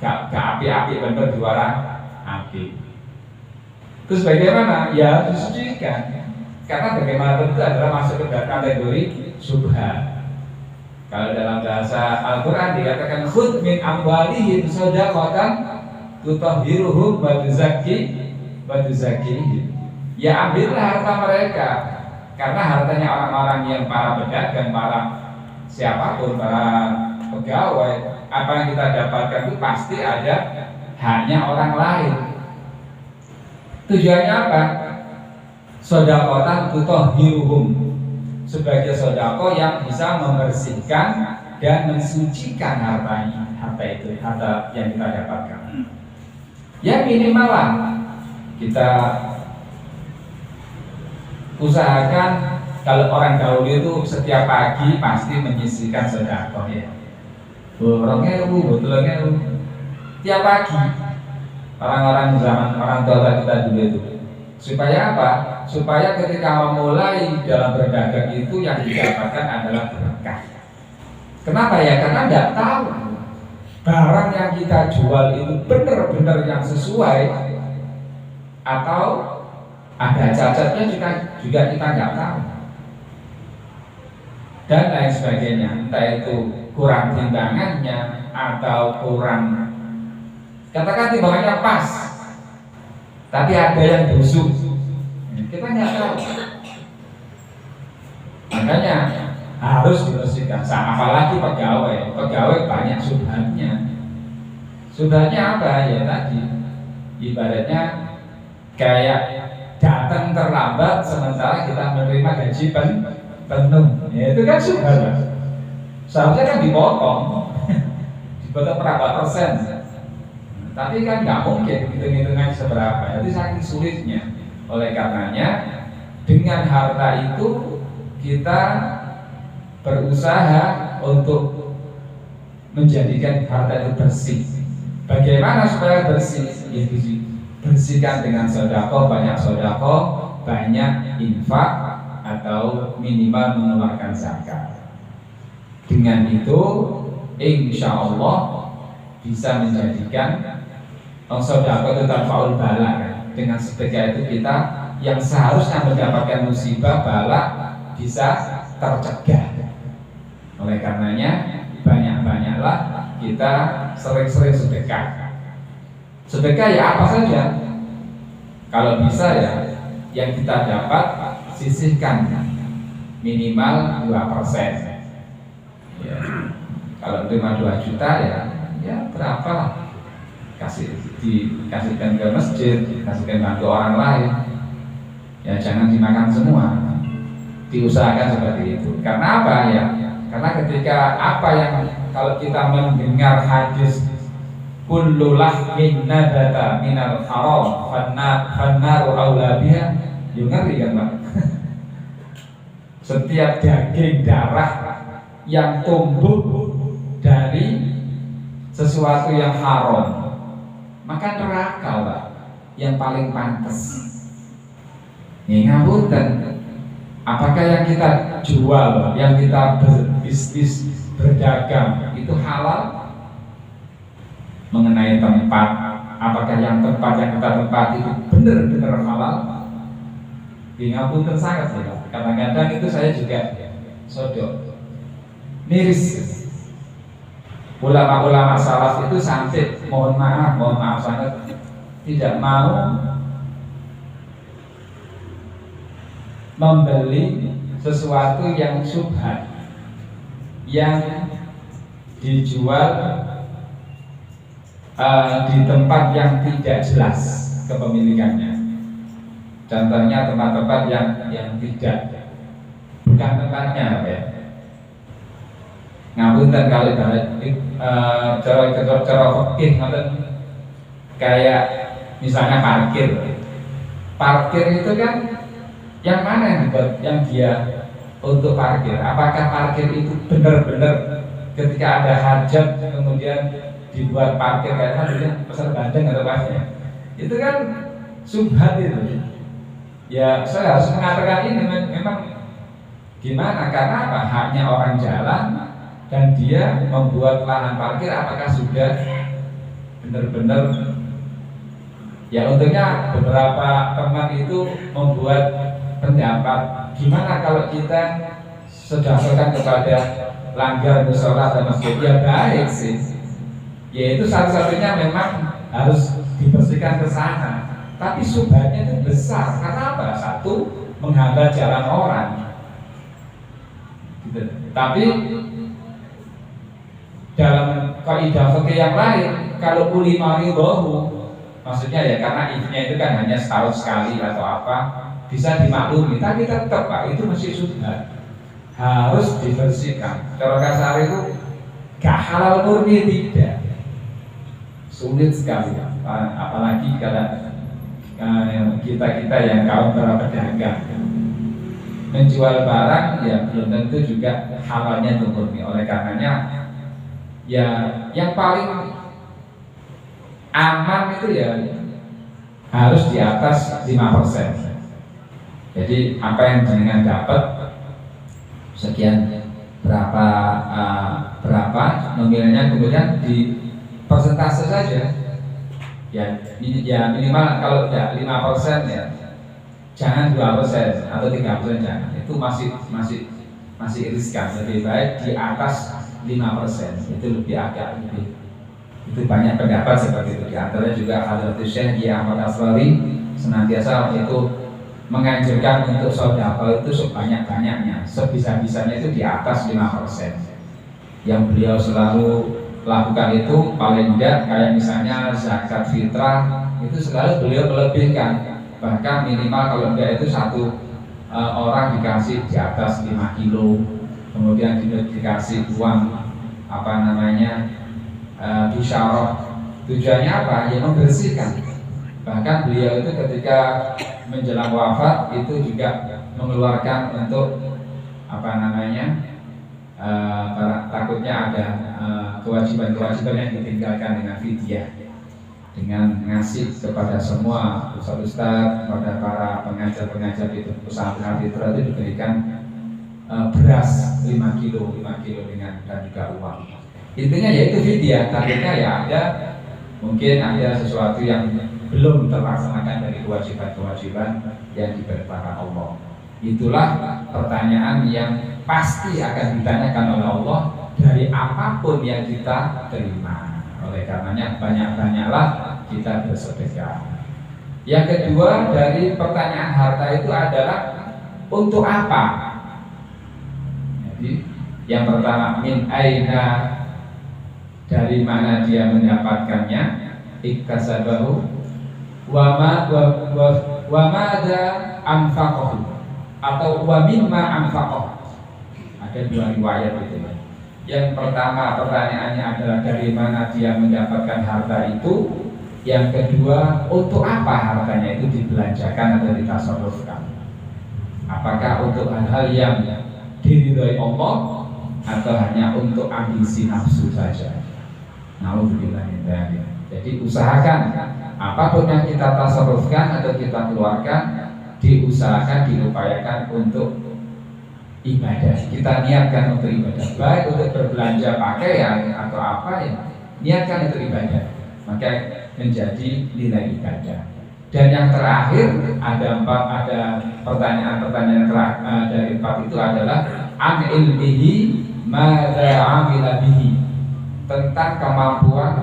gak api-api bener juara api. Terus bagaimana? Ya disucikan. Karena bagaimana itu adalah masuk ke kategori syubhat. Kalau dalam bahasa Al-Quran dikatakan khudh min amwalihim shadaqatan tutahhiruhum wa tuzakkihim. Ya ambillah harta mereka, karena hartanya orang-orang yang para pedagang, para siapapun, para pegawai, apa yang kita dapatkan itu pasti ada haknya orang lain. Tujuannya apa? Shadaqatan tutahhiruhum, sebagai sedekah yang bisa membersihkan dan mensucikan harta itu, harta yang kita dapatkan. Ya minimal lah kita usahakan, kalau orang dahulu itu setiap pagi pasti menyisihkan sedekah ya. Borongnya botolnya tiap pagi. Orang-orang zaman orang tua kita dulu itu. Supaya apa? Supaya ketika memulai dalam berdagang itu yang didapatkan adalah berkah. Kenapa ya? Karena tidak tahu barang yang kita jual itu benar-benar yang sesuai atau ada cacatnya juga kita nggak tahu, dan lain sebagainya. Entah itu kurang timbangannya atau kurang, katakan timbangannya pas tapi ada yang busuk, kita nggak tahu. Makanya harus dibersihkan. Apalagi pegawai banyak subhannya. Subhannya apa ya tadi? Ibaratnya kayak datang terlambat sementara kita menerima gaji penuh. Ya, itu kan subhan. Seharusnya kan dipotong berapa persen. Tapi kan nggak mungkin hitung-hitungan seberapa. Jadi saking sulitnya. Oleh karenanya dengan harta itu kita berusaha untuk menjadikan harta itu bersih. Bagaimana supaya bersih? Ya, bersihkan dengan sedekah, banyak infak, atau minimal mengeluarkan zakat. Dengan itu insya Allah bisa menjadikan sedekah itu tanfaul bala kan? Dengan sedekah itu kita yang seharusnya mendapatkan musibah bala bisa tercegah. Oleh karenanya banyak-banyaklah kita sering-sering sedekah. Sedekah ya apa saja. Kalau bisa ya yang kita dapat sisihkan minimal 2%. Ya. Kalau terima 2 juta ya berapa lah, dikasihkan ke masjid, dikasihkan bantu orang lain. Ya jangan dimakan semua. Diusahakan seperti itu. Karena apa ya? Karena ketika apa yang kalau kita mendengar hadis kullu lahmin nabata minal haram fannaru aula biha, Ya ngeri kan Pak. Setiap daging darah yang tumbuh dari sesuatu yang haram, maka neraka Pak yang paling pantas. Nih ngapunten, apakah yang kita jual, yang kita berbisnis, berdagang itu halal? Mengenai tempat, apakah yang tempat yang kita tempati itu benar-benar halal? Nih ngapunten sangat ya. Kadang-kadang itu saya juga sodok, miris. Ulama-ulama salaf itu sampai mohon maaf sangat tidak mau membeli sesuatu yang syubhat, yang dijual di tempat yang tidak jelas kepemilikannya. Contohnya tempat-tempat yang tidak, bukan tempatnya ya. Ngapunten kalau cara fikih kayak misalnya parkir itu kan yang mana yang dia untuk parkir? Apakah parkir itu benar-benar ketika ada hajat kemudian dibuat parkir kayak tadi pasar Bandeng atau apa? Itu kan subhat itu. Ya saya harus mengatakan ini memang gimana, karena apa? Haknya orang jalan dan dia membuat lahan parkir, apakah sudah benar-benar? Ya untungnya beberapa teman itu membuat pendapat, gimana kalau kita sedasarkan kepada langgar musola dan masjid? Ya baik sih, yaitu satu-satunya memang harus dibersihkan ke sana. Tapi subhatnya itu besar, karena apa? Satu, menghambat jalan orang gitu. Tapi dalam kaidah fikih yang lain, kalau ulima ridahu, maksudnya ya karena idnya itu kan hanya setahun sekali atau apa, bisa dimaklumi, tapi tetap Pak itu masih subhat, harus dibersihkan. Cara kasar itu gak halal murni, tidak, sulit sekali apalagi kalau kita yang kaum para pedagang menjual barang, ya belum tentu juga halalnya itu murni. Oleh karenanya ya yang paling aman itu ya harus di atas 5%. Jadi apa yang jenengan dapat sekian berapa nominalnya, kemudian di persentase saja. Ya minimal kalau tidak 5% ya jangan 2% atau 3%, jangan. Itu masih riskan. Lebih baik di atas 5%, itu agak lebih. Itu banyak pendapat seperti itu. Di antaranya juga Hadratus Syekh Ahmad Asrari senantiasa itu menganjurkan untuk sedekah itu sebanyak-banyaknya, sebisa-bisanya itu di atas 5%. Yang beliau selalu lakukan itu paling tidak kayak misalnya zakat fitrah itu selalu beliau melebihkan, bahkan minimal kalau enggak itu satu orang dikasih di atas 5 kilo, kemudian dikasih uang bisyarah. Tujuannya apa? Ya membersihkan. Bahkan beliau itu ketika menjelang wafat itu juga mengeluarkan untuk takutnya ada kewajiban-kewajiban yang ditinggalkan dengan fidyah, dengan ngasih kepada semua ustaz-ustaz, kepada para pengajar-pengajar itu usaha fitrah itu diberikan beras 5 kilo dengan dan juga uang. Intinya yaitu fidyah. Targetnya ya mungkin ada sesuatu yang belum terlaksanakan dari kewajiban-kewajiban yang diperintahkan Allah. Itulah pertanyaan yang pasti akan ditanyakan oleh Allah dari apapun yang kita terima. Oleh karenanya banyak-banyaklah kita bersedekah. Yang kedua dari pertanyaan harta itu adalah untuk apa? Jadi yang pertama, min aina, dari mana dia mendapatkannya, iktasabahu, wa madza anfaqahu, atau wa mimma anfaqahu. Ada dua riwayat itu. Yang pertama pertanyaannya adalah dari mana dia mendapatkan harta itu, Yang kedua, untuk apa hartanya itu dibelanjakan atau ditasarrufkan? Apakah untuk hal-hal yang diridhoi Allah atau hanya untuk ambisi nafsu saja? Nauzubillah min dzalik. Jadi usahakan apapun yang kita tasarrufkan atau kita keluarkan, diusahakan, diupayakan untuk ibadah. Kita niatkan untuk ibadah, baik untuk berbelanja pakaian atau apa ya, niatkan untuk ibadah, maka menjadi nilai ibadah. Dan yang terakhir ada pertanyaan dari 4 itu adalah an ilmihi madza amila bihi, tentang kemampuan,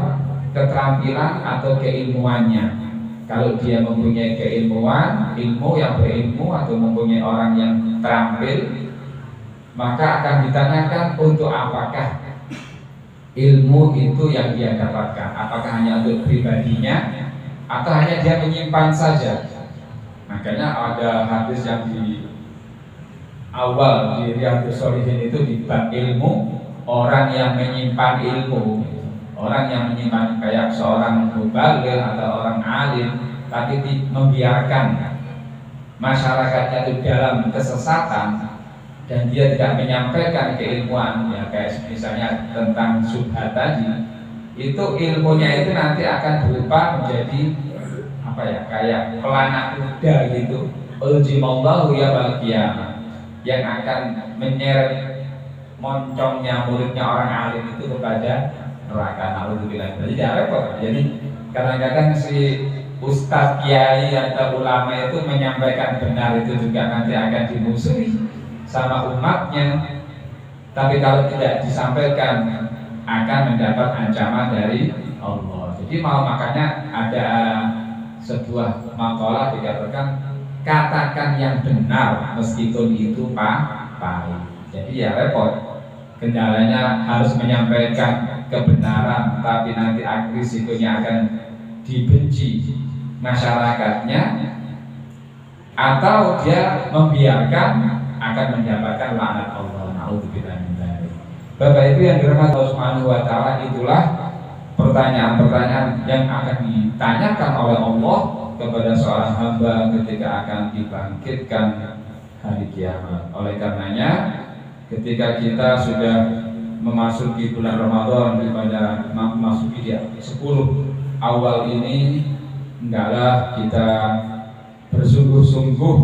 keterampilan atau keilmuannya. Kalau dia mempunyai keilmuan, ilmu yang berilmu atau mempunyai orang yang terampil, maka akan ditanyakan untuk apakah ilmu itu yang dia dapatkan. Apakah hanya untuk pribadinya atau hanya dia menyimpan saja. Makanya ada hadis yang di awal di Riyadhus Shalihin itu di bab ilmu, orang yang menyimpan ilmu, orang yang menyimpan kayak seorang mubaligh atau orang alim, tapi membiarkan masyarakatnya itu dalam kesesatan dan dia tidak menyampaikan keilmuan, ya kayak misalnya tentang syubhat tadi, itu ilmunya itu nanti akan berupa menjadi apa ya, kayak pelana kuda gitu, uljimallahu ya wal qiyamah, yang akan menyeret moncongnya muridnya orang alim itu kepada neraka. Nauzubillah. Jadi repot. Jadi kadang-kadang si ustadz kiai atau ulama itu menyampaikan benar itu juga nanti akan dimusuhi sama umatnya. Tapi kalau tidak disampaikan akan mendapat ancaman dari Allah. Jadi makanya ada sebuah makalah dikatakan, katakan yang benar meskipun itu pahit. Jadi ya repot. Kendalanya harus menyampaikan kebenaran, tapi nanti risikonya akan dibenci masyarakatnya, atau dia membiarkan akan mendapatkan laknat Allah. Nauzubillah min dzalik. Bapak Ibu yang dirahmati Allah Subhanahu wa taala, itulah pertanyaan-pertanyaan yang akan ditanyakan oleh Allah kepada seorang hamba ketika akan dibangkitkan hari kiamat. Oleh karenanya, ketika kita sudah memasuki bulan Ramadan, daripada memasuki dia 10 awal ini, hendaklah kita bersungguh-sungguh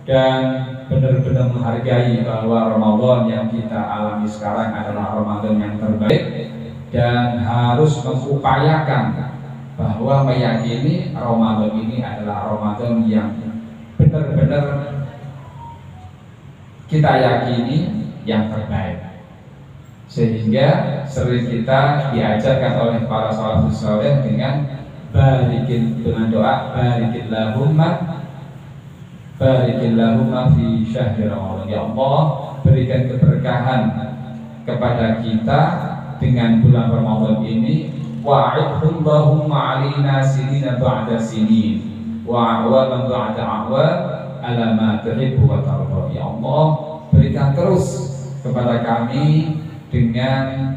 dan benar-benar menghargai bahwa Ramadan yang kita alami sekarang adalah Ramadan yang terbaik, dan harus mengupayakan bahwa meyakini Ramadan ini adalah Ramadan yang benar-benar kita yakini yang terbaik, sehingga sering kita diajarkan oleh para salafus saleh dengan dengan doa barikillahumma fi syahri Ramadan. Ya Allah, berikan keberkahan kepada kita dengan bulan Ramadan ini, wa'idhullahumma alina sinina ba'da sinin wa a'waman ba'da a'wam ala ma tuhibbu wa tarda. Ya Allah, berikan terus kepada kami dengan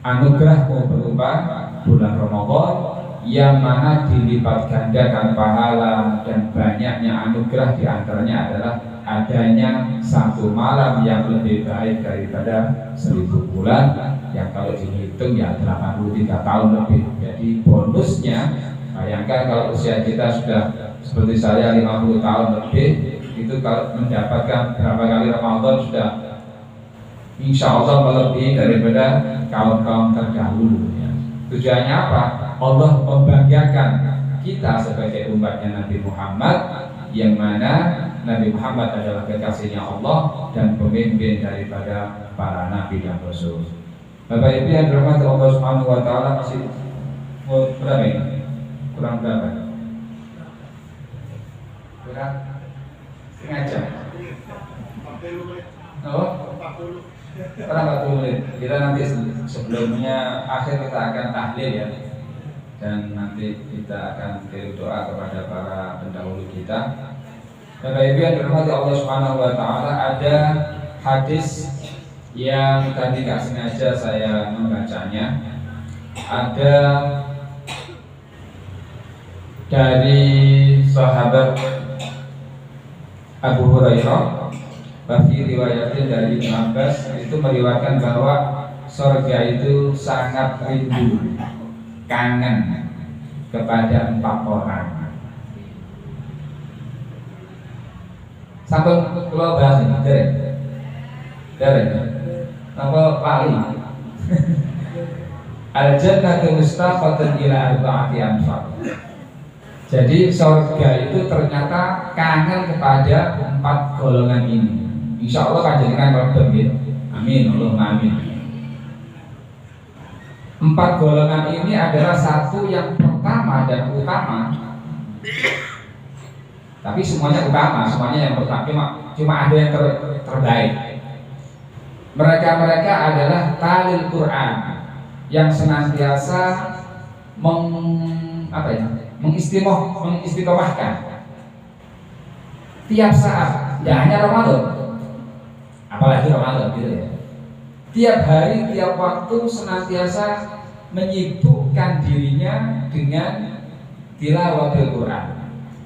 anugerah-Mu berupa bulan Ramadan yang mana dilipat gandakan pahala, dan banyaknya anugerah diantaranya adalah adanya satu malam yang lebih baik daripada 1000 bulan, yang kalau dihitung ya 83 tahun lebih. Jadi bonusnya, bayangkan kalau usia kita sudah seperti saya 50 tahun lebih, itu kalau mendapatkan berapa kali Ramadan sudah insya Allah melebihi daripada kaum-kaum terdahulu ya. Tujuannya apa? Allah membanggakan kita sebagai umatnya Nabi Muhammad, yang mana Nabi Muhammad adalah kekasihnya Allah dan pemimpin daripada para nabi dan rasul. Bapak Ibu yang dirahmati Allah Subhanahu wa taala, masih berapa ini? Kurang berapa? Kurang setengah jam. Oh? Kurang 40 menit. Kita nanti sebelumnya akhir kita akan tahlil ya, dan nanti kita akan kirim doa kepada para pendahulu kita. Bapak Ibu yang dirahmati Allah Subhanahu wa taala, ada hadis yang tadi gak sengaja saya membacanya. Ada dari sahabat Abu Hurairah, Bafi riwayatnya dari Ibnu Abbas itu meriwayatkan bahwa surga itu sangat rindu, kangen kepada 4 orang. Sampai kalau bahas ini, dari sampai lali. Al-jannatu mustaqatun ila arba'ati anfar. Jadi surga itu ternyata kangen kepada 4 golongan ini. Insya Allah panjenengan kalau bermin, amin, Allahumma amin. 4 golongan ini adalah satu yang pertama dan utama. Tapi semuanya utama, semuanya yang pertama. Cuma ada yang terbaik. Mereka adalah talil Quran yang senantiasa mengistiqomahkan tiap saat, tidak hanya Ramadan, apalagi Ramadan gitu ya. Tiap hari, tiap waktu senantiasa menyibukkan dirinya dengan tilawatil Quran.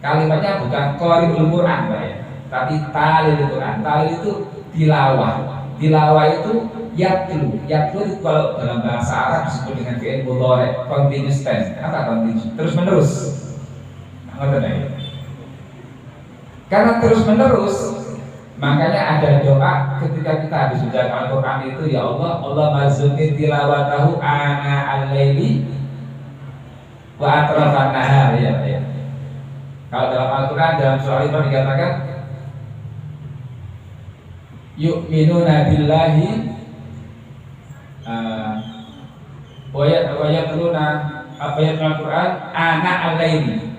Kalimatnya bukan qari'ul Quran, Pak ya, tapi talil Quran. Talil itu tilawah. Tilawah itu yatlu. Yatlu itu kalau dalam bahasa Arab disebut dengan fi'il mudhari', continuous tense. Apa continuous? Terus menerus. Karena terus menerus, makanya ada doa ketika kita habis baca Al-Quran itu, ya Allah, Allah mazuni tilawatahu ana al-laili wa atrafan nahar, ya. Kalau dalam Al-Quran dalam surah Al-Imran dikatakan yu'minuna billahi wa yatluna ayat Al-Quran ana al-laili.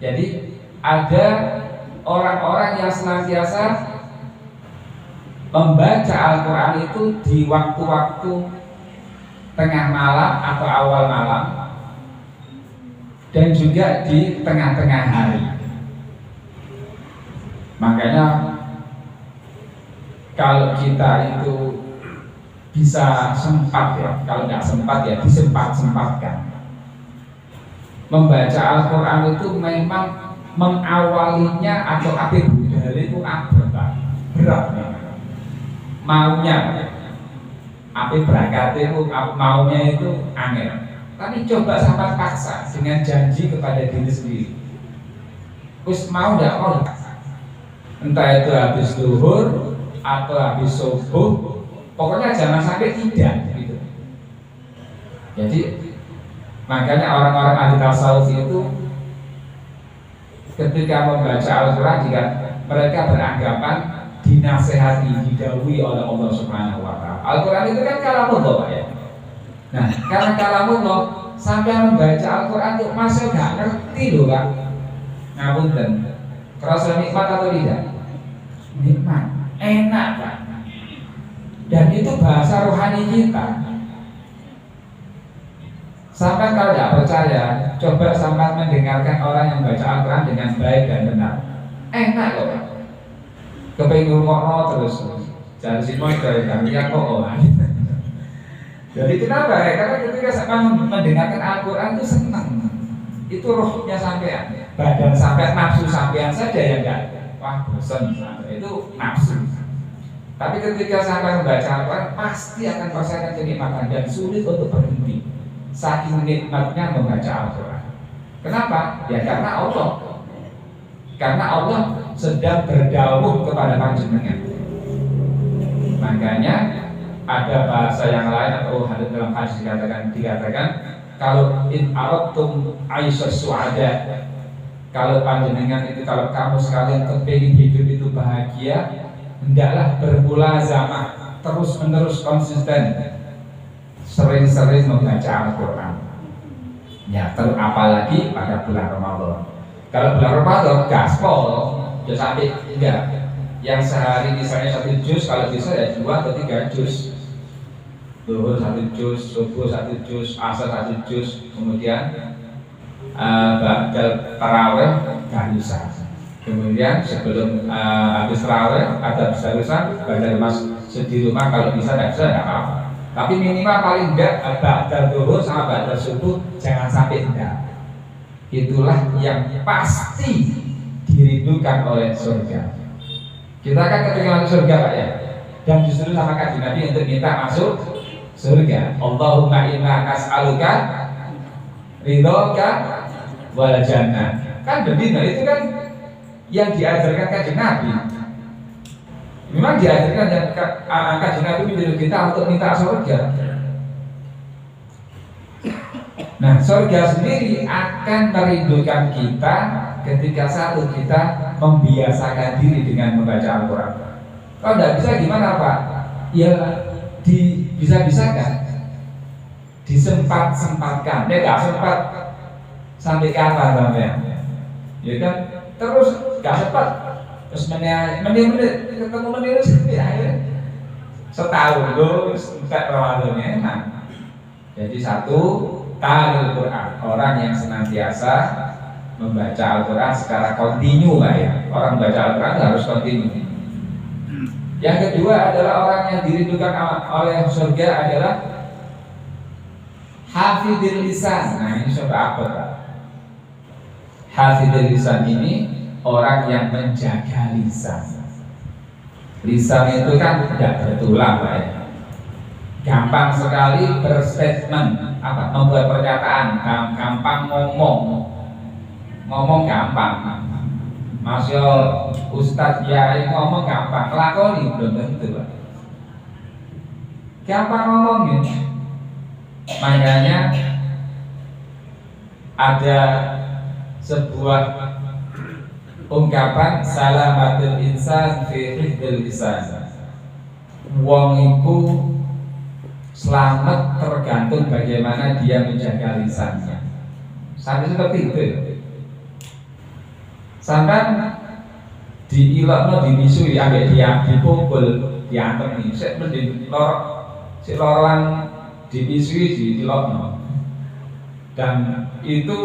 Jadi ada orang-orang yang senantiasa membaca Al-Quran itu di waktu-waktu tengah malam atau awal malam, dan juga di tengah-tengah hari. Makanya kalau kita itu bisa sempat ya, kalau nggak sempat ya disempat-sempatkan. Membaca Al-Quran itu memang mengawalinya atau budal itu berat maunya, berangkat itu maunya itu angel. Tapi coba sampai paksa dengan janji kepada diri sendiri. Terus mau tidak mau, entah itu habis zuhur atau habis subuh, pokoknya jangan sampai tidak gitu. Jadi makanya orang-orang ahli tasawuf itu ketika membaca Al-Quran, jika mereka beranggapan dinasehati, didahului oleh Allah Subhanahu wa Ta'ala. Al-Quran itu kan kalamullah, Pak ya. Nah, karena kalamullah, sampai membaca Al-Quran itu masih gak ngerti loh, Pak. Ngapunten, kerasa nikmat atau tidak? Nikmat, enak, Pak. Dan itu bahasa rohani kita. Sampai kalau tidak percaya, coba sampai mendengarkan orang yang baca Al-Quran dengan baik dan benar. Enak loh, Pak. Kepengen ngomong terus, jadi semua dari kami ya kok. Jadi kenapa ya? Karena ketika sampai mendengarkan Al-Quran itu senang. Itu rohnya sampean, badan sampai nafsu sampean saja yang enggak. Wah bosan, itu nafsu. Tapi ketika sampai membaca Al-Quran, pasti akan merasakan kenikmatan dan sulit untuk berhenti. Saking nikmatnya membaca Al-Quran. Kenapa? Ya karena Allah sedang berdawuh kepada panjenengan. Makanya ada bahasa yang lain atau hadis dalam hadis dikatakan kalau in aradtum aisyas su'ada, kalau panjenengan itu, kalau kamu sekalian kepingin hidup itu bahagia, hendaklah bermulazamah, terus menerus konsisten, sering-sering membaca Al-Quran. Ya, apalagi pada bulan Ramadan. Kalau bulan Ramadan gaspol, ya sampai enggak. Yang sehari misalnya 1 juz, kalau bisa ya 2 atau 3 juz. Zuhur 1 juz, subuh 1 juz, asar 1 juz, kemudian ba'dal tarawih galusan. Kemudian sebelum habis tarawih ada barusan ba'dal masjid di rumah, kalau bisa tidak bisa tidak apa-apa. Tapi minimal paling enggak ba'dal zuhur sama ba'dal subuh jangan sampai enggak. itulah yang pasti dirindukan oleh surga. Kita kan ketika masuk surga Pak ya, dan justru sama Kanjeng Nabi untuk minta masuk surga. Allahumma inna nas'aluka ridhoka wal jannah. Kan benar itu kan yang diajarkan Kanjeng Nabi. Memang diajarkan yang Kanjeng Nabi menyuruh kita untuk minta surga. Nah, surga sendiri akan merindukan kita ketika satu kita membiasakan diri dengan membaca Al-Quran. Kalau tidak bisa gimana Pak? Ya bisa-bisakan, disempat-sempatkan. Dia nggak sempat sampai kapan sampai? Ya kan? Terus nggak sempat. Terus menit ketemu menit sampai akhirnya setahun loh sampai Ramadannya enak. Jadi satu talil Quran, orang yang senantiasa membaca Al-Quran secara kontinu Pak ya. Orang membaca Al-Quran harus kontinu. Yang kedua adalah orang yang dirindukan oleh surga adalah hafidhil lisan. Nah ini coba apa Pak? Hafidhil lisan ini orang yang menjaga lisan. Lisan itu kan tidak bertulang Pak ya. Gampang sekali berstatement, membuat pernyataan, gampang ngomong gampang. Masya Ustadz Yai ngomong gampang, lakoni belum tentu Pak. Gampang ngomongin. Makanya ada sebuah ungkapan salamatul insan fi hifdzil lisan. Wong iku selamat tergantung bagaimana dia menjaga lisannya. Sampai seperti itu. Sampai diilokno, dibisui, ambek dia dipukul, diantemi. Sik mending loroan dibisui, dilokno. Dan itu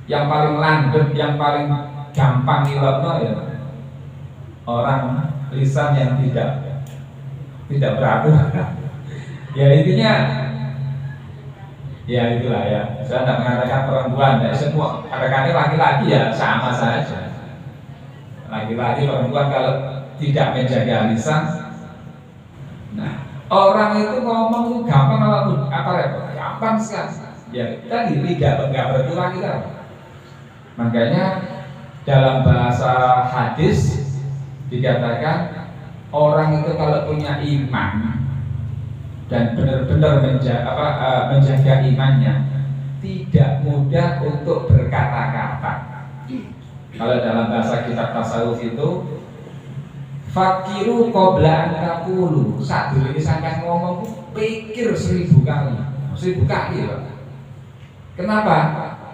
yang paling landep, yang paling gampang ilokno ya orang lisan yang tidak beraturan. Ya intinya ya itulah ya. Saya tidak mengatakan perempuan, tidak semua. Katakannya laki-laki ya sama saja. Laki-laki perempuan kalau tidak menjaga lisan, nah orang itu ngomong itu gampang apa repot? Gampang sekali. Ya tadi nggak bertulang kita. Makanya dalam bahasa hadis dikatakan orang itu kalau punya iman dan benar-benar menjaga imannya, tidak mudah untuk berkata-kata. Kalau dalam bahasa kitab tasawuf itu fakiru qabla an taqulu, saat dulu ini sampai ngomong pikir 1000 kali, 1000 kali Pak. Kenapa?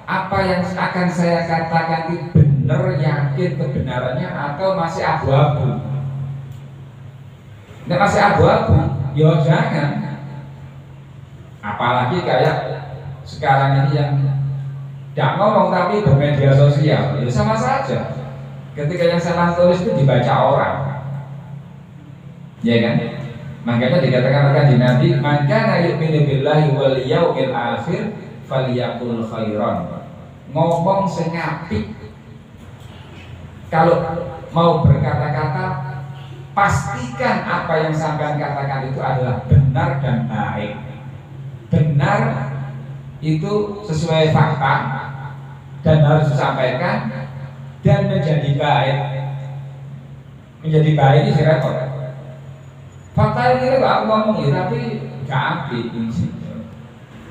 Apa yang akan saya katakan itu benar, yakin kebenarannya atau masih abu-abu? Nah, masih abu-abu, ya jangan. Apalagi kayak sekarang ini yang tidak ngomong tapi bermedia sosial, ya sama saja. Ketika yang saya tulis itu dibaca orang, ya kan? Makanya dikatakan oleh Nabi, "Man kana yu'minu billahi wal yaumil akhir falyaqul khairan." Ngomong sing apik. Kalau mau berkata-kata, pastikan apa yang sampean katakan itu adalah benar dan baik. Benar itu sesuai fakta dan harus disampaikan, dan menjadi baik. Menjadi baik ini repot. Fakta ini aku ngomong ya, tapi gak apik ini.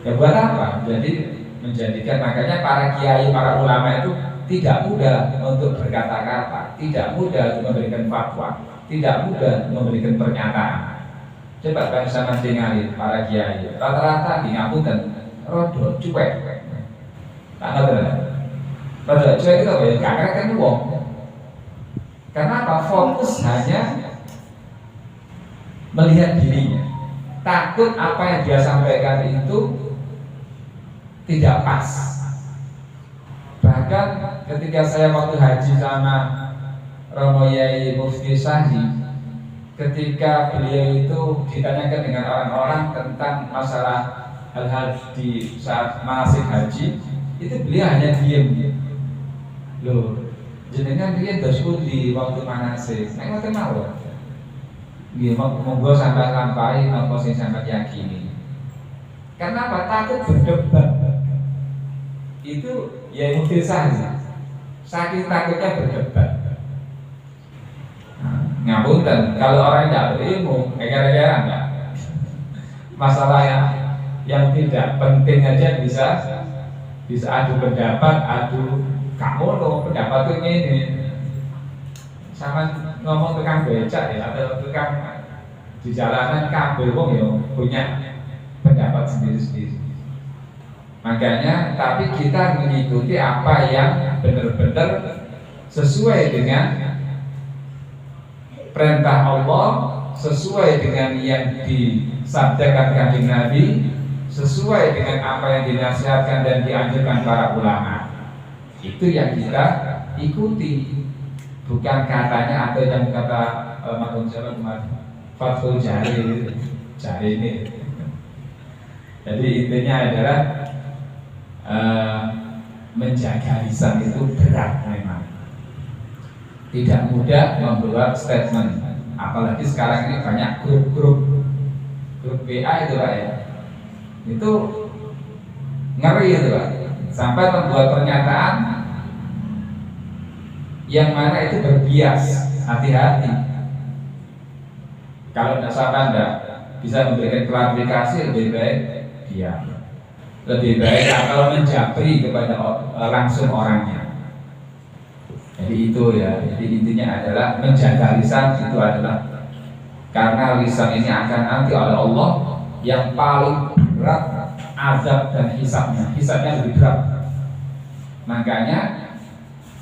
Ya buat apa? Jadi menjadikan, makanya para kiai, para ulama itu tidak mudah untuk berkata-kata, tidak mudah untuk memberikan fatwa, tidak mudah memberikan pernyataan. Coba Pak sama tinggalin para kiai, rata-rata di ngapunten rodo cuek. Tak ngerti. Rodo cuek itu apa ya? Gak kan wong. Karena apa? Fokus hanya melihat dirinya. Takut apa yang dia sampaikan itu tidak pas. Bahkan ketika saya waktu haji sama Romo Yai Mufti Sahdi, ketika beliau itu ditanyakan dengan orang-orang tentang masalah hal-hal di saat manasik haji, itu beliau hanya diem. Loh, jenengan dia terus di waktu manasik, saya ngoten mawon. Nggih, monggo sampai lampahi napa sing sampeyan yakini. Karena apa? Takut berdebat. Itu ya mungkin saja. Saking takutnya berdebat. Ngapunten, kalau orang tidak berilmu, gara-gara enggak. Masalah yang tidak penting aja bisa adu pendapat, adu kamu loh pendapat ini sama ngomong tukang becak ya atau tukang di jalanan kabel wong ya punya pendapat sendiri-sendiri. Makanya tapi kita mengikuti apa yang benar-benar sesuai dengan perintah Allah, sesuai dengan yang disabdakan kanjeng Nabi, sesuai dengan apa yang dinasihatkan dan dianjurkan para ulama. Itu yang kita ikuti, bukan katanya atau yang kata Mahmud Jawa kemarin Fathul Jari ini. Jadi intinya adalah menjaga lisan itu berat memang. Tidak mudah membuat statement, apalagi sekarang ini banyak grup WA itu Pak ya. Itu ngeri itu Pak. Sampai membuat pernyataan yang mana itu berbias. Hati-hati. Kalau sampai Anda bisa memberikan klarifikasi, lebih baik diam. Lebih baik kalau menjabri kepada langsung orangnya. Jadi itu ya, jadi intinya adalah menjaga lisan itu adalah karena lisan ini akan nanti oleh Allah yang paling berat azab dan hisabnya lebih berat. Makanya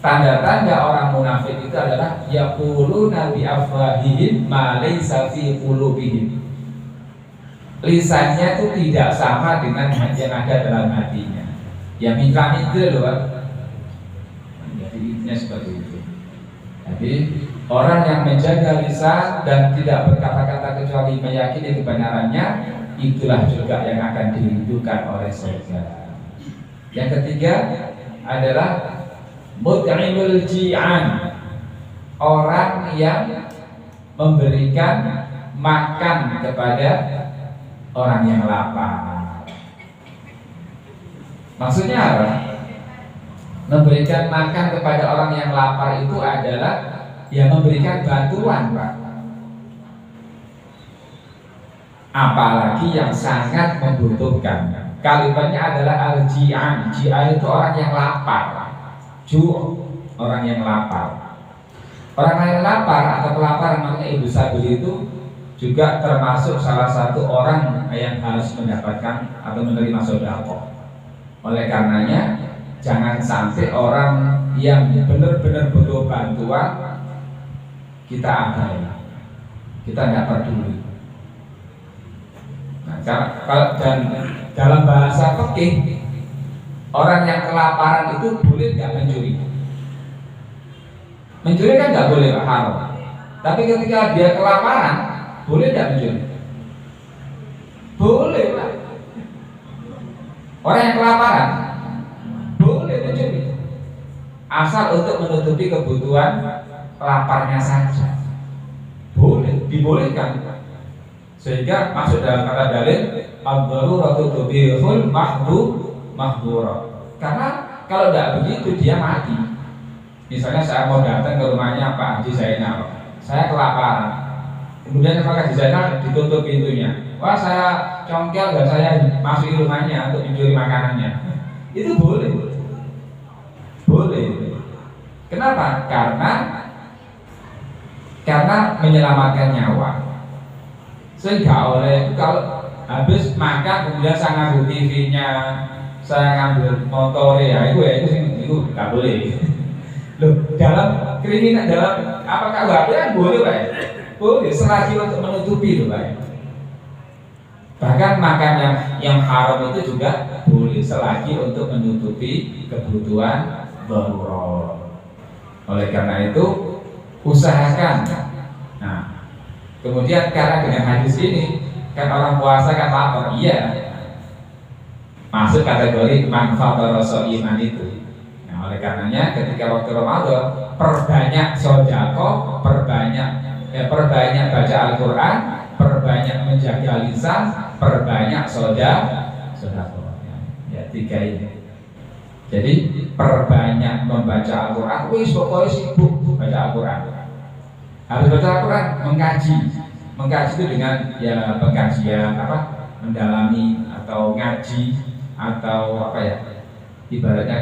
tanda-tanda orang munafik itu adalah yaquluna bi afwahihim ma laysa fi qulubihim. Lisannya itu tidak sama dengan yang ada dalam hatinya. Ya mitra-mitra loh Pak. Intinya seperti itu. Jadi orang yang menjaga lisan dan tidak berkata-kata kecuali meyakini kebenarannya, itulah juga yang akan dirindukan oleh surga. Yang ketiga adalah mut'imul ji'an, orang yang memberikan makan kepada orang yang lapar. Maksudnya apa? Memberikan makan kepada orang yang lapar itu adalah yang memberikan bantuan Pak. Apalagi yang sangat membutuhkan. Kalimatnya adalah al-ji'an. Ji'an itu orang yang lapar. Orang yang lapar. Orang yang lapar atau kelaparan namanya ibu sabil itu juga termasuk salah satu orang yang harus mendapatkan atau menerima sedekah. Oleh karenanya jangan sampai orang yang benar-benar butuh bantuan kita abai, kita nggak peduli. Nah, kalau dan dalam bahasa fikih orang yang kelaparan itu boleh nggak mencuri? Mencuri kan nggak boleh Pak, haram. Tapi ketika dia kelaparan, boleh nggak mencuri? Boleh Pak. Orang yang kelaparan boleh mencuri, asal untuk menutupi kebutuhan laparnya saja. Boleh, dibolehkan. Sehingga masuk dalam kata dalil ad-daruratu tubihul mahdhura. Karena kalau tidak begitu dia mati. Misalnya saya mau datang ke rumahnya Pak Haji Zainal, saya kelaparan. Kemudian Pak Haji Zainal ditutup pintunya. Wah saya congkel dan saya masuk rumahnya untuk mencuri makanannya. Itu boleh. Boleh. Kenapa? Karena menyelamatkan nyawa. Sehingga oleh kalau habis makan kemudian saya ngambil TV-nya, saya ngambil motor ya itu nggak boleh. Loh, dalam kriminal dalam apakah KUHP kan boleh Pak? Boleh selagi untuk menutupi loh Pak. Bahkan makan yang haram itu juga boleh selagi untuk menutupi kebutuhan darurat. Oleh karena itu usahakan. Nah, kemudian karena dengan hadis ini kan orang puasa kan lapar, iya. masuk kategori manfaat rasa iman itu. Nah, oleh karenanya ketika waktu Ramadan perbanyak sedekah, perbanyak baca Al-Qur'an, perbanyak menjaga lisan, perbanyak sedekah. Ya, tiga ini. Jadi perbanyak membaca Al-Qur'an, pokoknya sibuk baca Al-Qur'an. Harus baca Al-Qur'an, mengkaji itu dengan ya pengkajian mendalami atau ngaji atau ibaratnya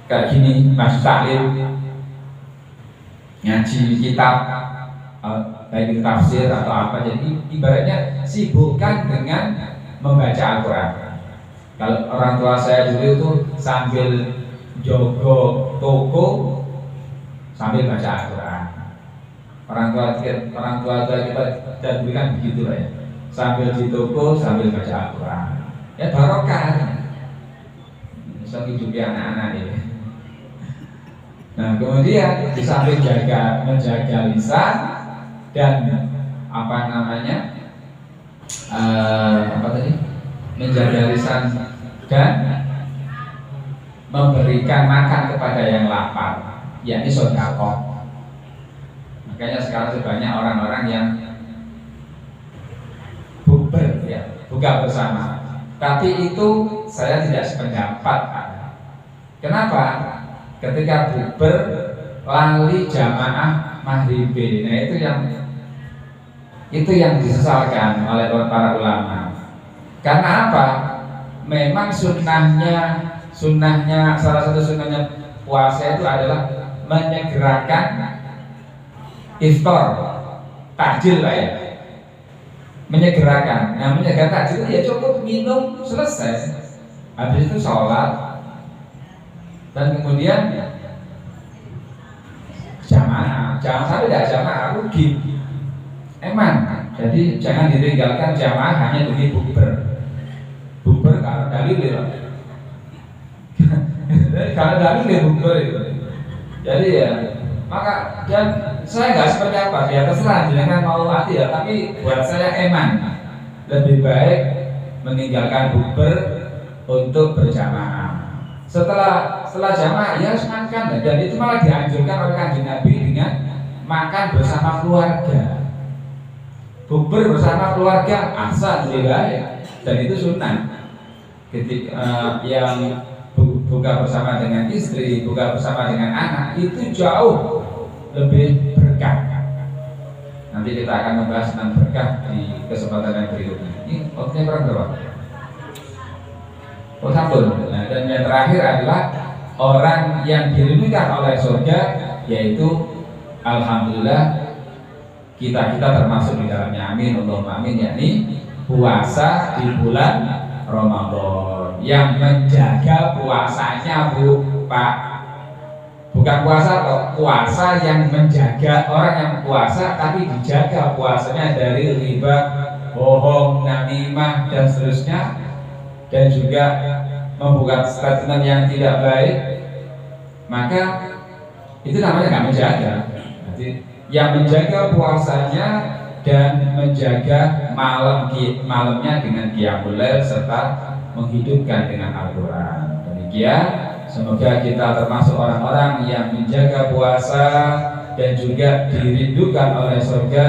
kayak gini Mas Taklim ngaji kitab baik itu tafsir atau jadi ibaratnya sibukkan dengan membaca Al-Quran. Kalau orang tua saya dulu itu sambil jogo toko sambil baca Al-Quran. Orang tua kita dulu kan begitu lah ya, sambil di toko sambil baca Al-Quran. Ya barokah, bisa hidupi anak-anak ini. Nah kemudian di samping menjaga lisan dan menjaga lisan dan memberikan makan kepada yang lapar, yakni sedekah. Makanya sekarang banyak orang-orang yang bukber ya, buka bersama. Tapi itu saya tidak sependapat. Kenapa? Ketika bukber lali jamaah maghrib, nah itu yang disesalkan oleh para ulama. Karena apa? Memang sunnahnya salah satu sunnahnya puasa itu adalah menyegerakan iftar, takjil lah ya. Menyegerakan. Nah menyegerakan takjil ya cukup minum selesai. Habis itu sholat. Dan kemudian jamaah, jangan sampai tidak jamaah rugi. Jadi jangan ditinggalkan jamaah hanya demi bukber kalau dalil kalau dalil bukber itu. Jadi ya maka dan saya nggak seperti apa ya terserah jangan mau hati ya, tapi buat saya lebih baik meninggalkan bukber untuk berjamaah. Setelah jamaah ya harus makan, dan itu malah dianjurkan oleh Kanjeng Nabi dengan makan bersama keluarga. Bukber bersama keluarga asal ya, dan itu sunnah. Ketika yang buka bersama dengan istri, buka bersama dengan anak itu jauh lebih berkah. Nanti kita akan membahas tentang berkah di kesempatan yang berikutnya. Ini waktunya berapa? Nah, dan yang terakhir adalah orang yang dirindukan oleh surga, yaitu alhamdulillah kita termasuk di dalamnya, amin Allahumma amin, yakni puasa di bulan Ramadan. Yang menjaga puasanya Pak, bukan puasa kok, puasa yang menjaga orang yang puasa tapi dijaga puasanya dari riba, bohong, namimah dan seterusnya, dan juga membuka statement yang tidak baik, maka itu namanya nggak menjaga. Jadi yang menjaga puasanya dan menjaga malamnya dengan qiyamul lail serta menghidupkan dengan Al-Quran. Demikian, semoga kita termasuk orang-orang yang menjaga puasa dan juga dirindukan oleh surga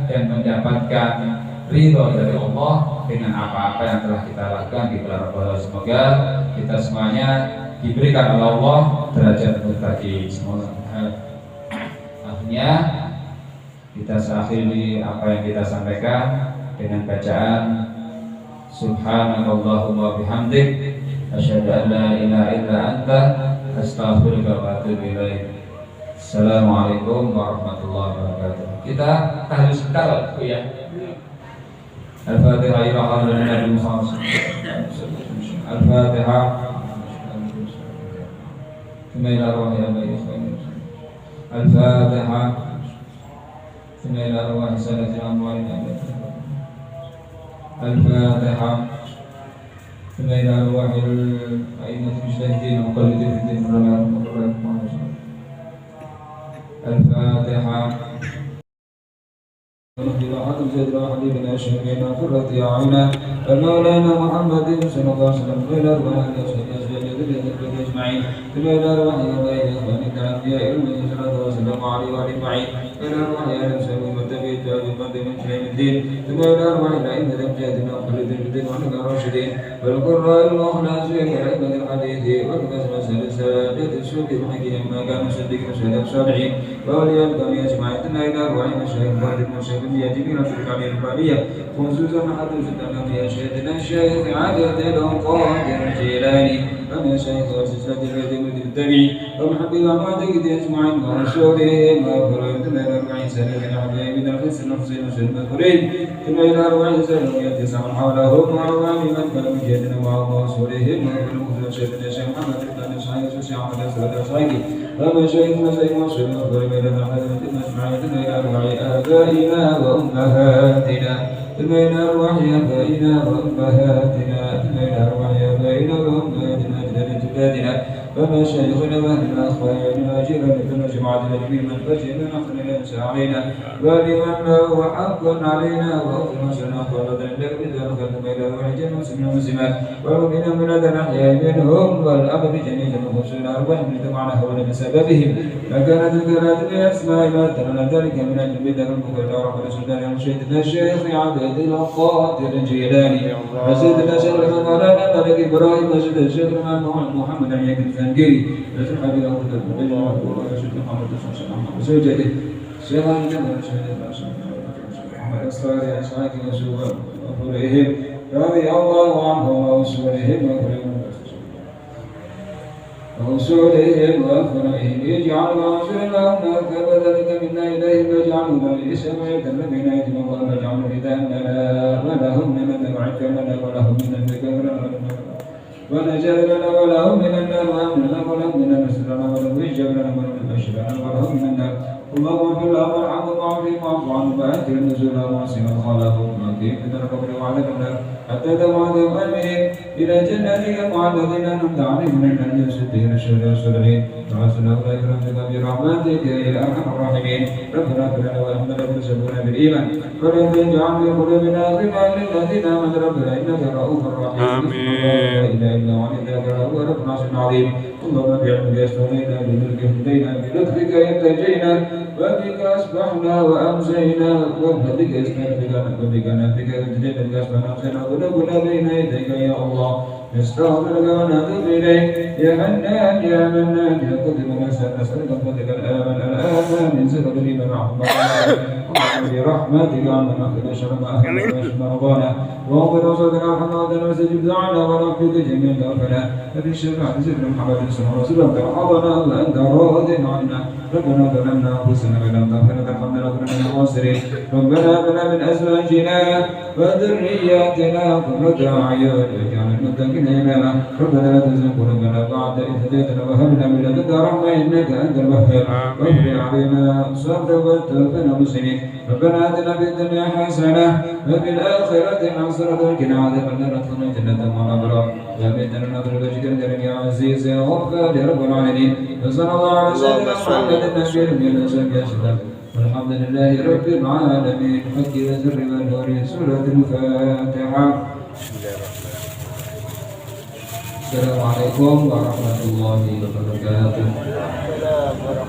dan mendapatkan ridho dari Allah dengan apa-apa yang telah kita lakukan di bulan Ramadan. Semoga kita semuanya diberikan oleh Allah derajat muttaqin. Semoga akhirnya kita akhiri apa yang kita sampaikan dengan bacaan Subhanallahumma bihamdik asyhadu an la ilaha illa anta astaghfiruka wa atubu ilaik. Assalamualaikum warahmatullahi wabarakatuh. Kita tahlil sebentar Bu ya. Al-Fatihah ila hadratin Nabi Muhammad. Al-Fatihah. Bismillahirrahmanirrahim. Al-Fatihah. Bismillahirrahmanirrahim. Al-Fatihah. Bismillahirrahmanirrahim. Al-Fatihah. ونهدنا حتى سيدنا وحبيبنا شفينا قرة أعيننا المولانا محمد صلى الله عليه وسلم إلى أرواح وصحبه أجمعين أجمعين إلى أرواح آبائنا إخوانك الأنبياء المرسلين صلى الله عليه وسلم وعلي وآله أجمعين إلى أرواح آل مسلم والتابعين والتابعين من شيء الدين ثم إلى أرواح الأئمة المجاهدين وخلد الدين وعلم الراشدين والقراء المخلصين والأئمة الحديث والمسلسل السادة السوق الحكيم ما كانوا صديقين سيدنا الصالحين وأولياء الكرام أجمعين ثم إلى أرواح مشايخ فاضل المشايخ جميلة الكامل البالية خصوصا حضرة الأنبياء سيدنا الشيخ عدد القادر الجيلاني ومشايخ وسلسلة الذين بالتبع ومحبب معتقد أجمعين ورسولهم وأخرين ثم إلى أرواح سلام الحبيب من الحسن الحسين وسلم الكريم ثم إلى أرواح سلام يتسع حولهم وأعوام من كانوا مجاهدين مع رسولهم وأخرين سيدنا الشيخ محمد بن إسحاق الشيخ محمد أسرد الأسعيدي ومشايخ مسايخ وسلم الكريم إلى الحضرة أجمعين ثم إلى أرواح آبائنا وأمهاتنا ثم إلى أرواح آبائنا وأمهاتنا ثم إلى أرواح آبائنا وأمهاتنا أجداد جدادنا ومشايخنا وأهلنا أخواننا وجيراننا جماعتنا جميع من فجئنا نحن لا علينا ولمن هو حق علينا وأغفر شرنا وردنا لك إذا دخلنا إلى أرواح جميع المسلمين والمسلمات ومؤمنا من الأحياء منهم والأمر جميعا وخصوصنا أرواح من تبعنا حول بسببهم فكانت الكلام بأسماء ما ترى ذلك من أجل بدر المكر ورحمة السلطان وشيخنا الشيخ عبد القادر الجيلاني وسيدنا شيخ مولانا ملك إبراهيم وسيدنا الشيخ محمد علي الفنجري وسيدنا حبيب الله وسيدنا محمد وسيدنا شيخ محمد أسرار أسعاك وسوء رضي الله عنهم ورسولهم ورسولهم وأخبرهم يجعل رسولهم كذلك منا إليهم ويجعلنا لسماء الذين يتم الله ويجعل رداءنا ولهم من النعيم لنا ولهم من الذكر ونجعل لنا ولهم من النار وأمننا ولهم من النسر ولهم ويجعل لنا ولهم من البشر ولهم من النار اللهم اغفر لهم وارحمهم واعفهم واعف عنهم وأنزل نزلهم واسعا خلقهم وأقيم من القبر وعلى النار حتى تبعثهم آمنين إلى جناتك مع الذين أنعمت عليهم من النبيين الصديقين الشهداء والصالحين وحسن أولئك رفيقا برحمتك يا أرحم الراحمين ربنا اغفر لنا وارحمنا وارزقنا بالإيمان ولا تجعل في قلوبنا غلا للذين آمنوا ربنا إنك رؤوف رحيم آمين لا إله إلا أنت هو رب العرش العظيم اللهم بعلمك استغنينا بملكك هدينا بلطفك ارتجينا وبك أصبحنا وأمسينا وبك استغفرنا وبك نفسك ارتجينا بك أصبحنا وأمسينا قلوبنا بين يديك يا الله نستغفرك ونتوب إليك يا حنان يا منان يا قدر ونسأل نسألك فضلك الآن من سر الإيمان رحمة برحمتك عنا نأخذ شر ما أخذنا وشر رضانا واغفر وصدنا وحمدنا واستجب دعانا ونحفظ جميع ذنوبنا ففي الشر عن سيدنا محمد صلى الله عليه وسلم ترحمنا وأنت راض عنا ربنا ظلمنا أنفسنا وإن لم تغفر لنا فارحمنا لنكن من الخاسرين ربنا هب لنا من أزواجنا وذرياتنا قرة أعين واجعلنا للمتقين إماما ربنا لا تزغ قلوبنا بعد إذ هديتنا وهب لنا من لدنك رحمة إنك أنت الوهاب واغفر علينا الصبر وتوفنا مسلمين ربنا آتنا في الدنيا حسنة وفي الآخرة حسنة وقنا عذاب النار وادخلنا الجنة مع الأبرار يا بيتنا نظر وجهك الكريم يا عزيز يا غفار يا رب العالمين وصلى الله على سيدنا محمد النبي الأمي وصحبه وسلم والحمد لله رب العالمين حق وزر والنور سورة الفاتحة السلام عليكم ورحمة الله وبركاته. لا إله إلا الله.